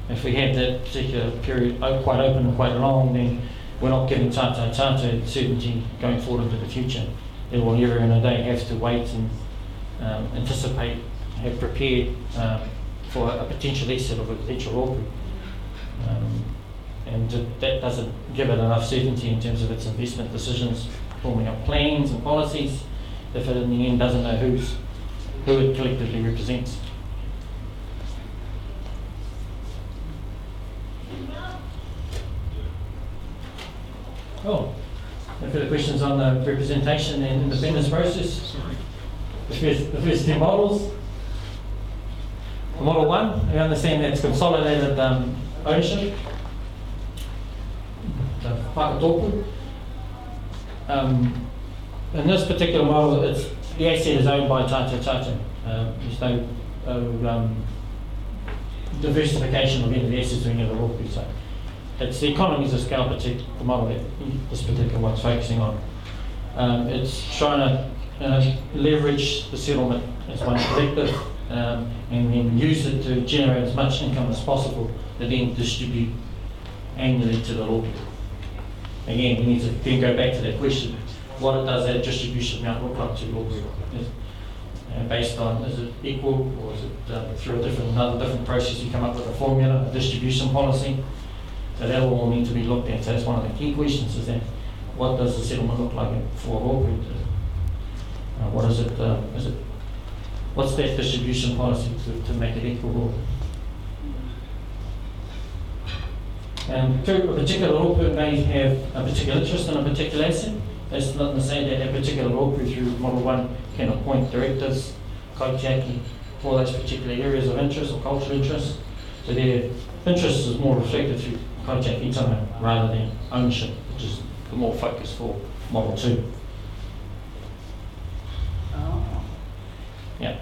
If we have that particular period quite open and quite long, then we're not giving Tata certainty going forward into the future. It will never in a day have to wait and anticipate, have prepared for a potential exit of a potential RÓPU. And that doesn't give it enough certainty in terms of its investment decisions, forming up plans and policies, if it in the end doesn't know who it collectively represents. Oh, any further questions on the representation and independence process? The first two models. For model one, we understand that's consolidated ownership. The WHAKATOPU. In this particular model, the asset is owned by Tata Tata. There's no diversification of any of the assets or any of the RÓPU. So it's the economies of scale, the model that this particular one's focusing on. It's trying to leverage the settlement as one collective and then use it to generate as much income as possible to then distribute annually to the RÓPU. Again, we need to then go back to that question: what does that distribution amount look like to the RÓPU? Based on, is it equal, or is it through another different process you come up with a formula, a distribution policy? So that will all need to be looked at. So that's one of the key questions: is that what does the settlement look like for RÓPU? What is it? What's that distribution policy to make it equitable? And two, a particular RÓPU may have a particular interest in a particular asset. That's not to say that a particular RÓPU through Model 1 can appoint directors, kaitiaki, for those particular areas of interest or cultural interest. So their interest is more reflected through kaitiaki rather than ownership, which is the more focus for Model 2. Yeah.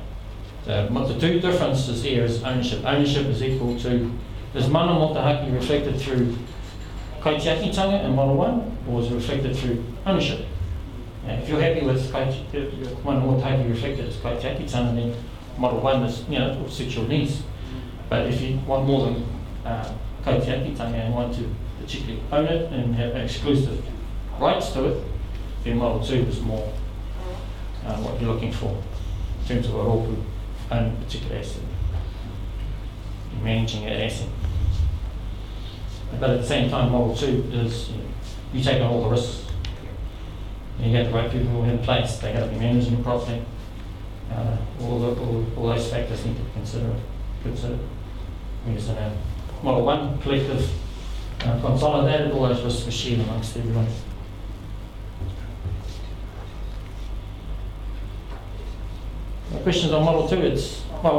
So the two differences here is ownership. Ownership is equal to, is mana motahaki reflected through kaitiaki-tanga in Model 1, or is it reflected through ownership? If you're happy with mana motahaki reflected as kaitiaki-tanga, then Model 1 is, will suit your needs. But if you want more than kaitiaki-tanga and want to particularly own it and have exclusive rights to it, then Model 2 is more what you're looking for in terms of a RÓPU owning a particular asset, managing that asset. But at the same time, Model 2 is you take on all the risks. You have the right people in place, they have to be managing properly. All those factors need to be considered. Whereas in Model 1, collective, consolidated, all those risks are shared amongst everyone. The questions on Model 2, it's quite a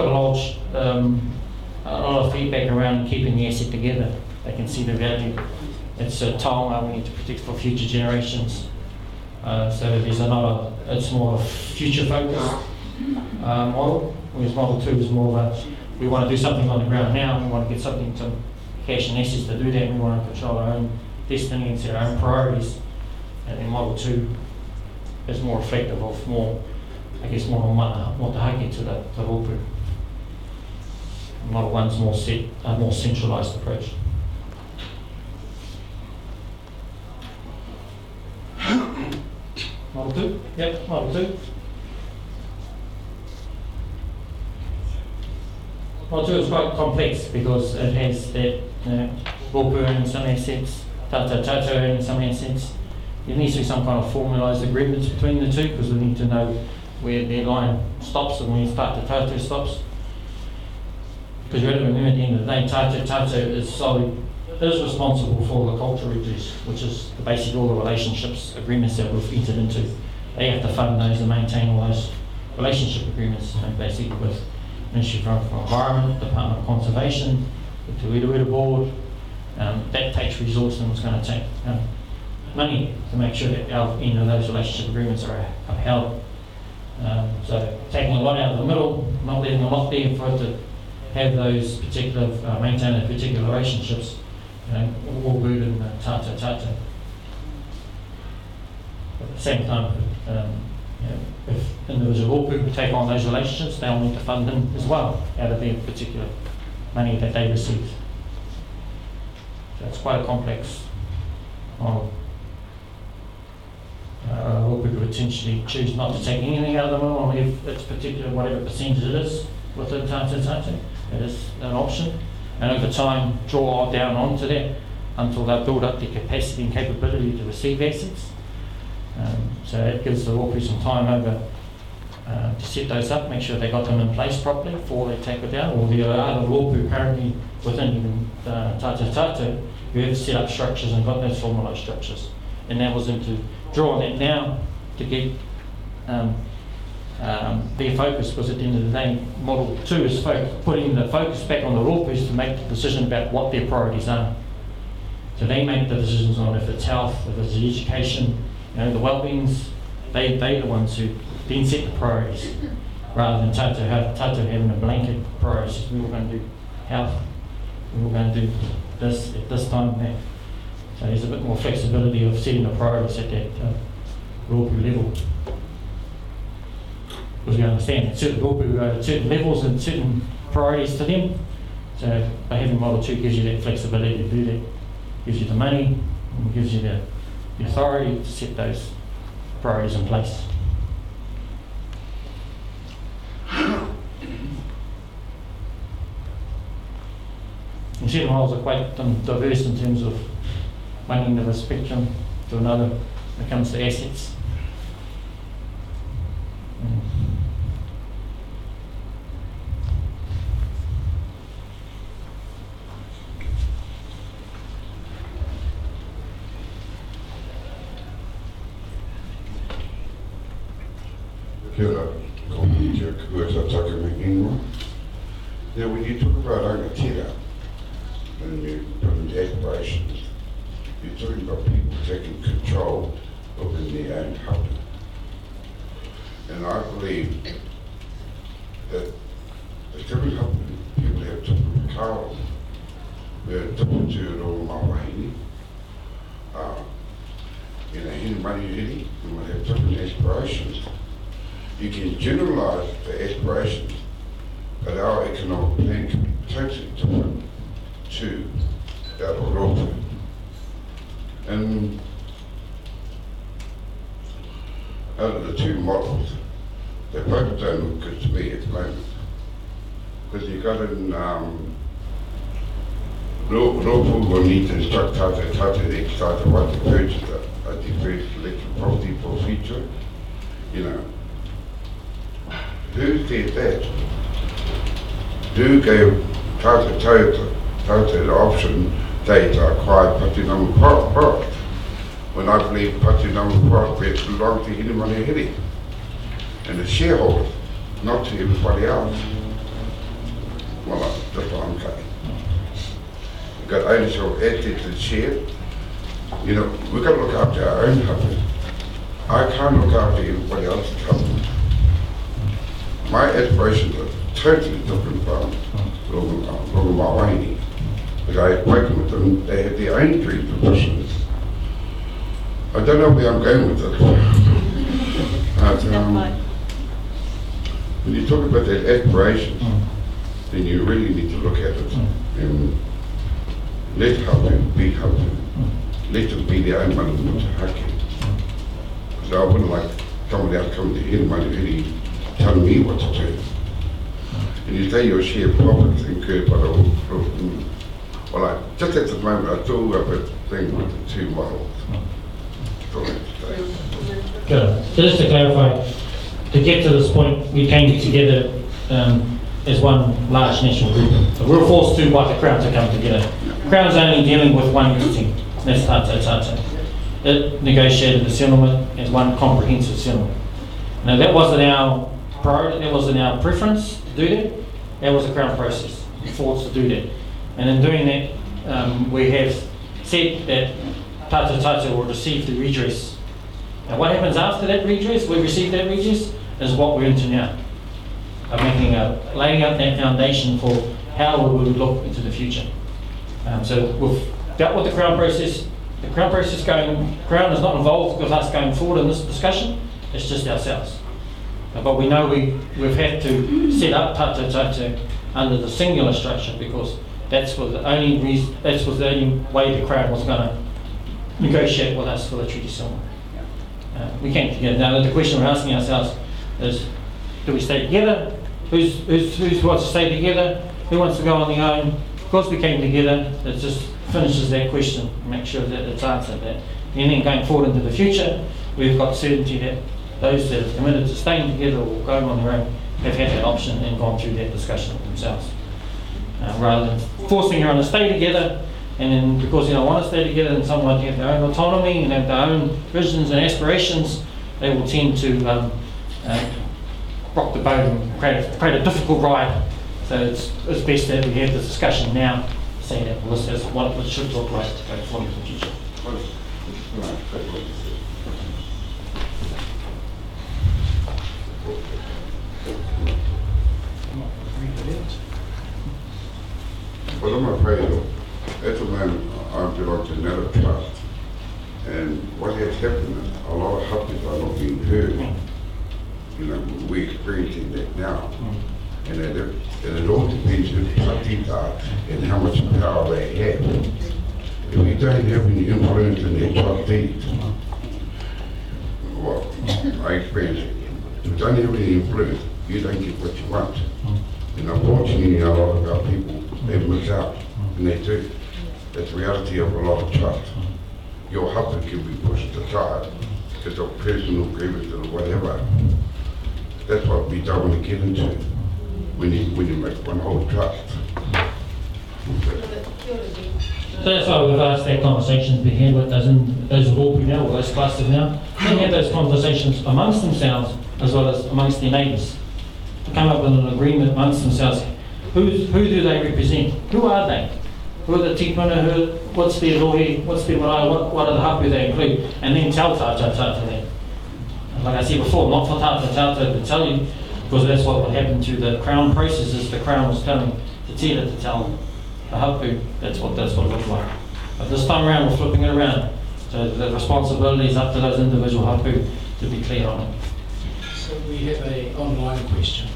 large, a lot of feedback around keeping the asset together. They can see the value. It's a taonga we need to protect for future generations. So it's more of a future focused model, whereas Model 2 is more of a, we want to do something on the ground now, we want to get something to cash and assets to do that, we want to control our own destiny and set our own priorities. And then Model 2 is more reflective of more motahaki to the RÓPU. Model 1's a more centralised approach. Model 2? Yep, Model 2. Model 2 is quite complex because it has that RÓPU owning some assets, Tātou owning some assets. There needs to be some kind of formalised agreements between the two because we need to know where their line stops and where Tātou stops. Because you have to remember at the end of the day, Tātou is responsible for the cultural reduce, which is basically all the relationships, agreements that we've entered into. They have to fund those and maintain all those relationship agreements, basically with Ministry for Environment, Department of Conservation, the Te Wera Board. That takes resource and it's going to take money to make sure that our end of those relationship agreements are upheld. So taking a lot out of the middle, not letting a lot there for it to have those particular, maintain those particular relationships, all burden Tātou. At the same time, if individual RÓPU take on those relationships, they'll need to fund them as well out of their particular money that they receive. So it's quite a complex model. RÓPU could potentially choose not to take anything out of the middle and leave its particular, whatever percentage it is within Tātou. It is an option. And over time, draw down onto that until they build up the capacity and capability to receive assets. So it gives the RÓPU some time over to set those up, make sure they got them in place properly before they take it down. Or there are other RÓPU currently within even Tātou who have set up structures and got those formalised structures. And that was into drawing that now to get their focus, because at the end of the day, Model 2 is putting the focus back on the RÓPUs to make the decision about what their priorities are. So they make the decisions on if it's health, if it's education, the well-beings. They're the ones who then set the priorities, rather than Tātou having a blanket priorities. We were going to do health, we were going to do this at this time and that. So there's a bit more flexibility of setting the priorities at that RÓPU level. Because we understand that certain RÓPU are at certain levels and certain priorities to them. So by having Model 2 gives you that flexibility to do that. Gives you the money and gives you the authority to set those priorities in place. And certain models are quite diverse in terms of one end of a spectrum to another when it comes to assets. Kia ora, ko kia kuatata ingoa. Now, when you talk about rangatira and you put in aspirations, you're talking about people taking control of their own hapu. And I believe that the different hapu people have different karo, they're different to Rō Mawahini. In Manihiri, we might have different aspirations. You can generalise the aspirations, but our economic plan can be totally different to that of RÓPU. And out of the two models, they both don't look good to me at the moment. Because you got in RÓPU will need to instruct Tata they start to want to purchase a deferred electric property for future, you know. Who said that? Who gave Tata the option to acquire Patinamu Forest? When I believe Patinamu Forest belongs to Hinemanehiri and the shareholders, not to everybody else. Well, that's what I'm saying. We've got ownership of assets and share. You know, we've got to look after our own company. I can't look after everybody else's company. My aspirations are totally different from Mawahini. Because I have worked with them, they have their own dream positions. I don't know where I'm going with this. When you talk about that aspirations, then you really need to look at it and let hapu be hapu. Let them be their own money to haki. So I wouldn't like someone else coming to here money telling me what to do. And you say your share profits incurred by the well, just at the moment, I do have a thing with the two models. Good. So just to clarify, to get to this point, we came together as one large national group. So we were forced to by the Crown to come together. Crown's only dealing with one entity, that's Tata. It negotiated the settlement as one comprehensive settlement. Now that wasn't our priority, that wasn't our preference to do that. That was a Crown process, forced to do that. And in doing that, we have said that Tata will receive the redress. Now what happens after that redress, we receive that redress, is what we're into now. Laying out that foundation for how we will look into the future. So we've dealt with the Crown process. The Crown process Crown is not involved with us going forward in this discussion, it's just ourselves. But we know we've had to set up Tata under the singular structure because that was the only way the Crown was going to negotiate with us for the treaty settlement. We came together. Now the question we're asking ourselves is, do we stay together? Who wants to stay together? Who wants to go on their own? Of course we came together. It just finishes that question, make sure that it's answered. That. And then going forward into the future, we've got certainty that those that have committed to staying together or going on their own have had that option and gone through that discussion themselves. Rather than forcing everyone to stay together, and then because they don't want to stay together and someone have their own autonomy and have their own visions and aspirations, they will tend to rock the boat and create a difficult ride. So it's best that we have this discussion now, saying that well, this is what it should look like going forward in the future. Well, I'm afraid at the moment I belong to another trust, and what has happened is a lot of hapus are not being heard. You know, we're experiencing that now. And it all depends who the trustees are and how much power they have. If you don't have any influence in their trustees, well, I experience it. If you don't have any influence, you don't get what you want. And unfortunately, a lot of our people, they miss out, and they do. That's the reality of a lot of trusts. your husband can be pushed aside as a personal grievance or whatever. That's what we don't want to get into when you make one whole trust. So that's why we've asked that conversation to be had with those RÓPU now, or those clusters now. They have those conversations amongst themselves as well as amongst their neighbours. To come up with an agreement amongst themselves. Who do they represent? Who are they? Who are the tipuna? What's their lohi? What's their marae? What are the hapu they include? And then tell tata that. Like I said before, not for tata to tell you, because that's what would happen to the Crown processes. The Crown was telling the tira to tell the hapu. That's what it looked like. But this time around, we're flipping it around. So the responsibility is up to those individual hapu to be clear on it. So we have an online question.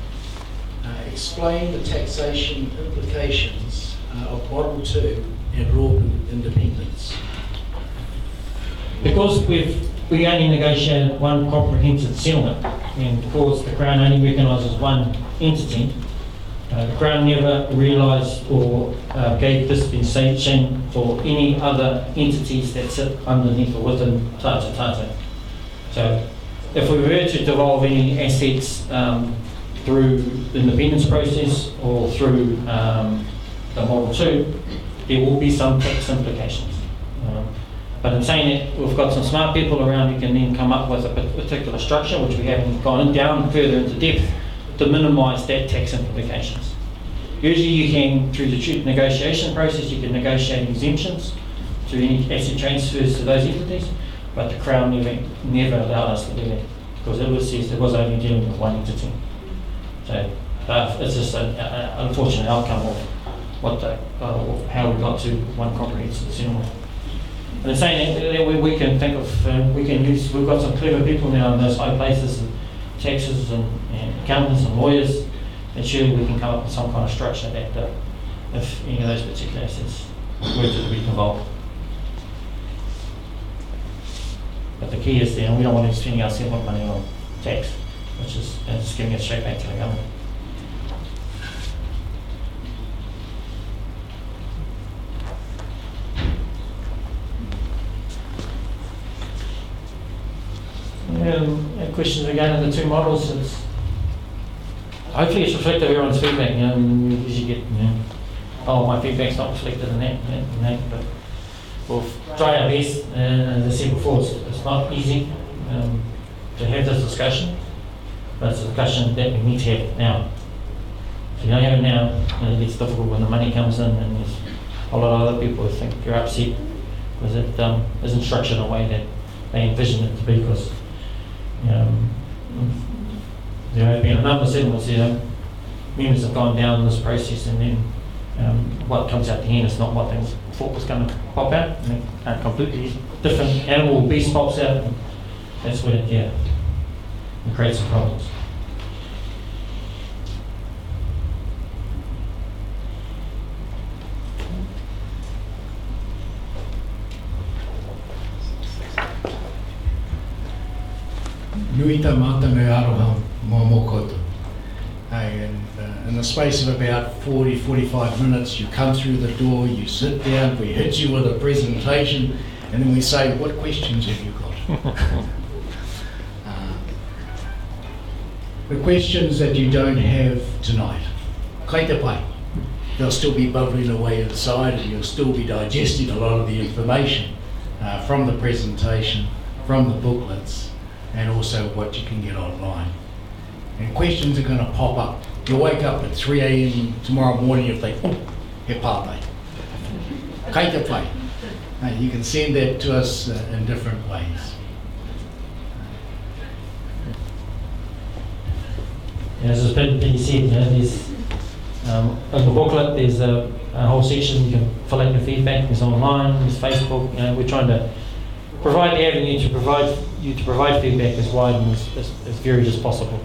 Explain the taxation implications of Model 2 and RÓPU independence. Because we only negotiated one comprehensive settlement, and because the Crown only recognises one entity, the Crown never realised or gave dispensation for any other entities that sit underneath or within Tata Tata. So if we were to devolve any assets through the independence process or through the Model 2, there will be some tax implications. But in saying that, we've got some smart people around who can then come up with a particular structure, which we haven't gone down further into depth, to minimise that tax implications. Usually you can, through the negotiation process, you can negotiate exemptions to any asset transfers to those entities, but the Crown never allowed us to do that, because it was only dealing with one entity. So it's just an unfortunate outcome of how we got to one comprehensive settlement. And in saying that, we can think of, we've got some clever people now in those high places, and taxes and accountants and lawyers, and surely we can come up with some kind of structure that if any of those particular assets were to be involved. But the key is we don't want to be spending our settlement money on tax, which is just giving it straight back to the government. And questions again on the two models. Hopefully it's reflective of everyone's feedback. You usually get, oh, my feedback's not reflected in that, but we'll try our best. As I said before, it's not easy to have this discussion, but it's a discussion that we need to have now. If you don't have it now, it gets difficult when the money comes in, and there's a lot of other people who think you're upset because it isn't structured in a way that they envision it to be, because there have been a number of settlements members have gone down this process, and then what comes out the end is not what they thought was going to pop out, and a completely different animal or beast pops out, and that's when it creates some problems. Nuita matanga aroha mokoto. And in the space of about 40-45 minutes, you come through the door, you sit down, we hit you with a presentation, and then we say, what questions have you got? The questions that you don't have tonight, kei te pai. They'll still be bubbling away inside, and you'll still be digesting a lot of the information from the presentation, from the booklets, and also what you can get online. And questions are going to pop up. You'll wake up at 3 a.m. tomorrow morning if they, he pāpai. Kei te pai. You can send that to us in different ways. As has been said, there's in the booklet there's a whole section you can fill out your feedback. There's online, there's Facebook. We're trying to provide the avenue to provide feedback as wide and as varied as possible.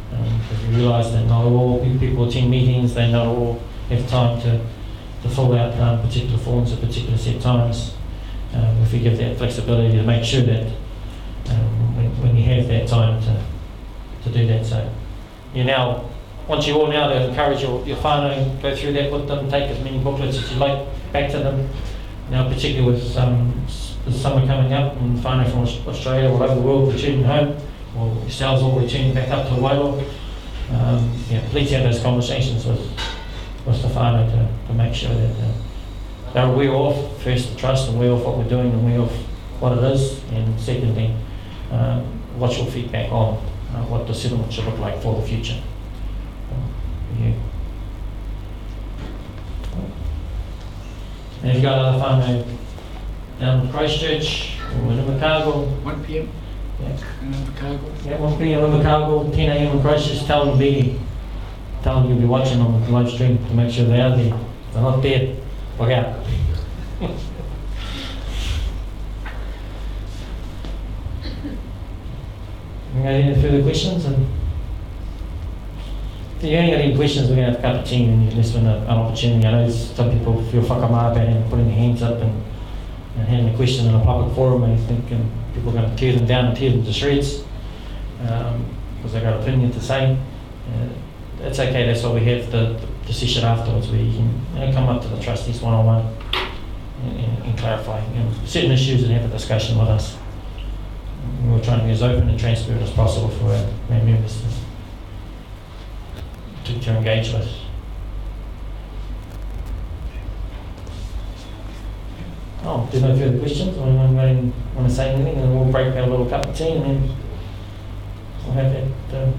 Because we realise that not all people attend meetings, they not all have time to fill out particular forms at particular set times. If we give that flexibility to make sure that when you have that time to do that. So once you all now to encourage your whānau, go through that with them, take as many booklets as you like back to them. Now particularly with the summer coming up and whānau from Australia all over the world returning home, or yourselves all returning back up to Wailoa. Please have those conversations with the whānau to make sure that they're aware of, first, the trust, and aware of what we're doing, and aware of what it is, and secondly, what's your feedback on what the settlement should look like for the future. And if you've got other whānau down in Christchurch, or in Invercargill, 1 p.m. Yeah. in Invercargill. Yeah, 1 p.m. in Invercargill, 10 a.m. in Christchurch, tell them you'll be watching on the live stream to make sure they are there. They're not dead. Look out. Any further questions? And if you only got any questions, we're going to have a cup of tea and this one an opportunity. I know some people feel whakamā about putting their hands up and having a question in a public forum, and I think people are going to tear them down and tear them to shreds because they've got an opinion to say. It's okay, that's why we have the session afterwards where you can come up to the trustees one-on-one and clarify certain issues and have a discussion with us. We're trying to be as open and transparent as possible for our members to engage with. Oh, there's no further questions? Or anyone want to say anything? And then we'll break our little cup of tea and then we'll have that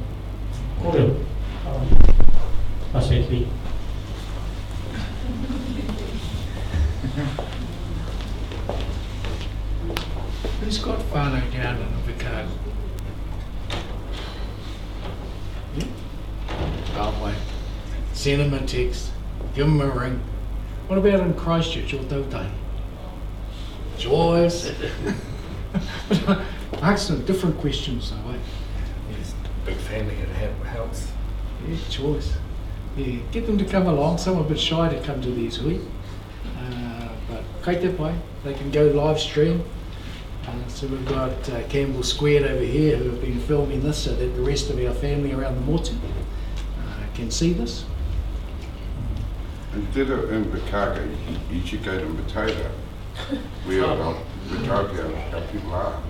cordial. Must be to be. Who's got whānau down in Invercargill? Oh, wait. Send him a text, give him a ring. What about in Christchurch or Tautai? Joyce. Ask them different questions though, eh? Yes, big family, it helps. Yeah, choice. Yeah, get them to come along. Some are a bit shy to come to these hui. But kei te pai, they can go live stream. So we've got Campbell Squared over here who have been filming this so that the rest of our family around the motu can see this. Instead of Invercargill, you should go to Matota, where our people are.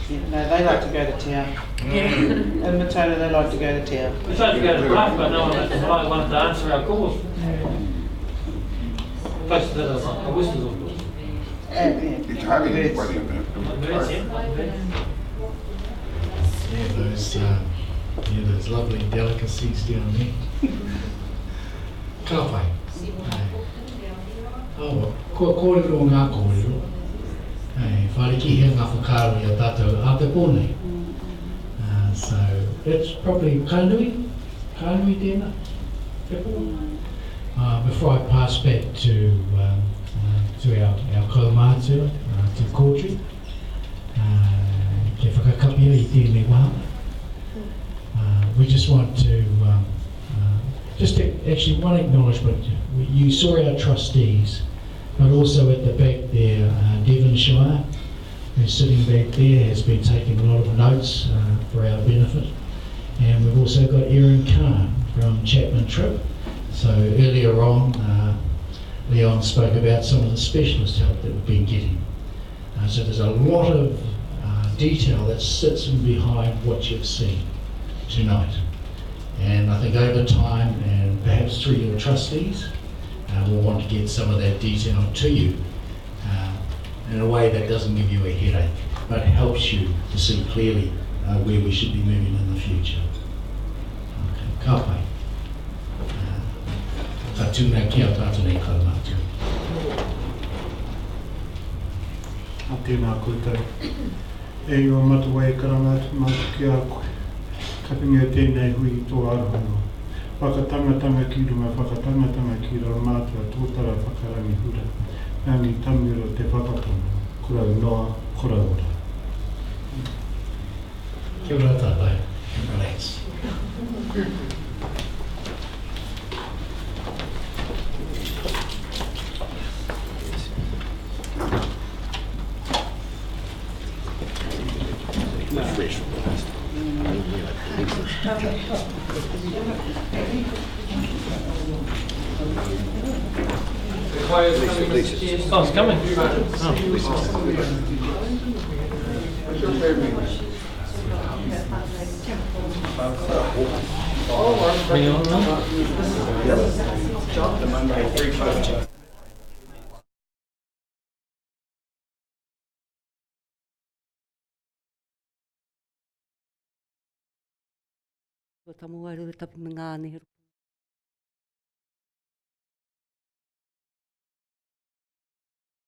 Yeah, no, they like to go to town. In Matota, they like to go to town. It's like to go to the park, but no one wanted to answer our calls. Close to the whistles, of course. It's hardly anybody in there. Yeah, those lovely delicacies down there. Ka pai. Oh, kōrero ngā kōrero. Whariki he ngā whakaaro i a tātou a te pōnei. So that's probably Kanui tēnā. Before I pass back to our kaumātua, to Caudry, ke whakakapia I tēnei wahanga. We just want to actually one acknowledgement. You saw our trustees, but also at the back there, Devon Shire, who's sitting back there, has been taking a lot of notes for our benefit. And we've also got Erin Khan from Chapman Trip. So earlier on, Leon spoke about some of the specialist help that we've been getting. So there's a lot of detail that sits in behind what you've seen tonight. And I think over time, and perhaps through your trustees, we'll want to get some of that detail to you in a way that doesn't give you a headache, but helps you to see clearly where we should be moving in the future. Okay. Ka pai. Ka tūnei ki a tātou nei kaumātua. A tēnā koutou. E o matuwa e karamatu mātu ki a koe. Ka pinga tēnei hui tō arohano. Whakatangatanga ki runga, whakatangatanga ki runga mātua tōtara whakarangi hura. Nāngi tamiro te whakatanga. Korau noa, korau ora. Kia ora tātai. Relax. players coming, Mr. Chair? Oh, it's coming. Bring it on, man. The Monday, 3:5. Tamu waru tapu ngā neheru.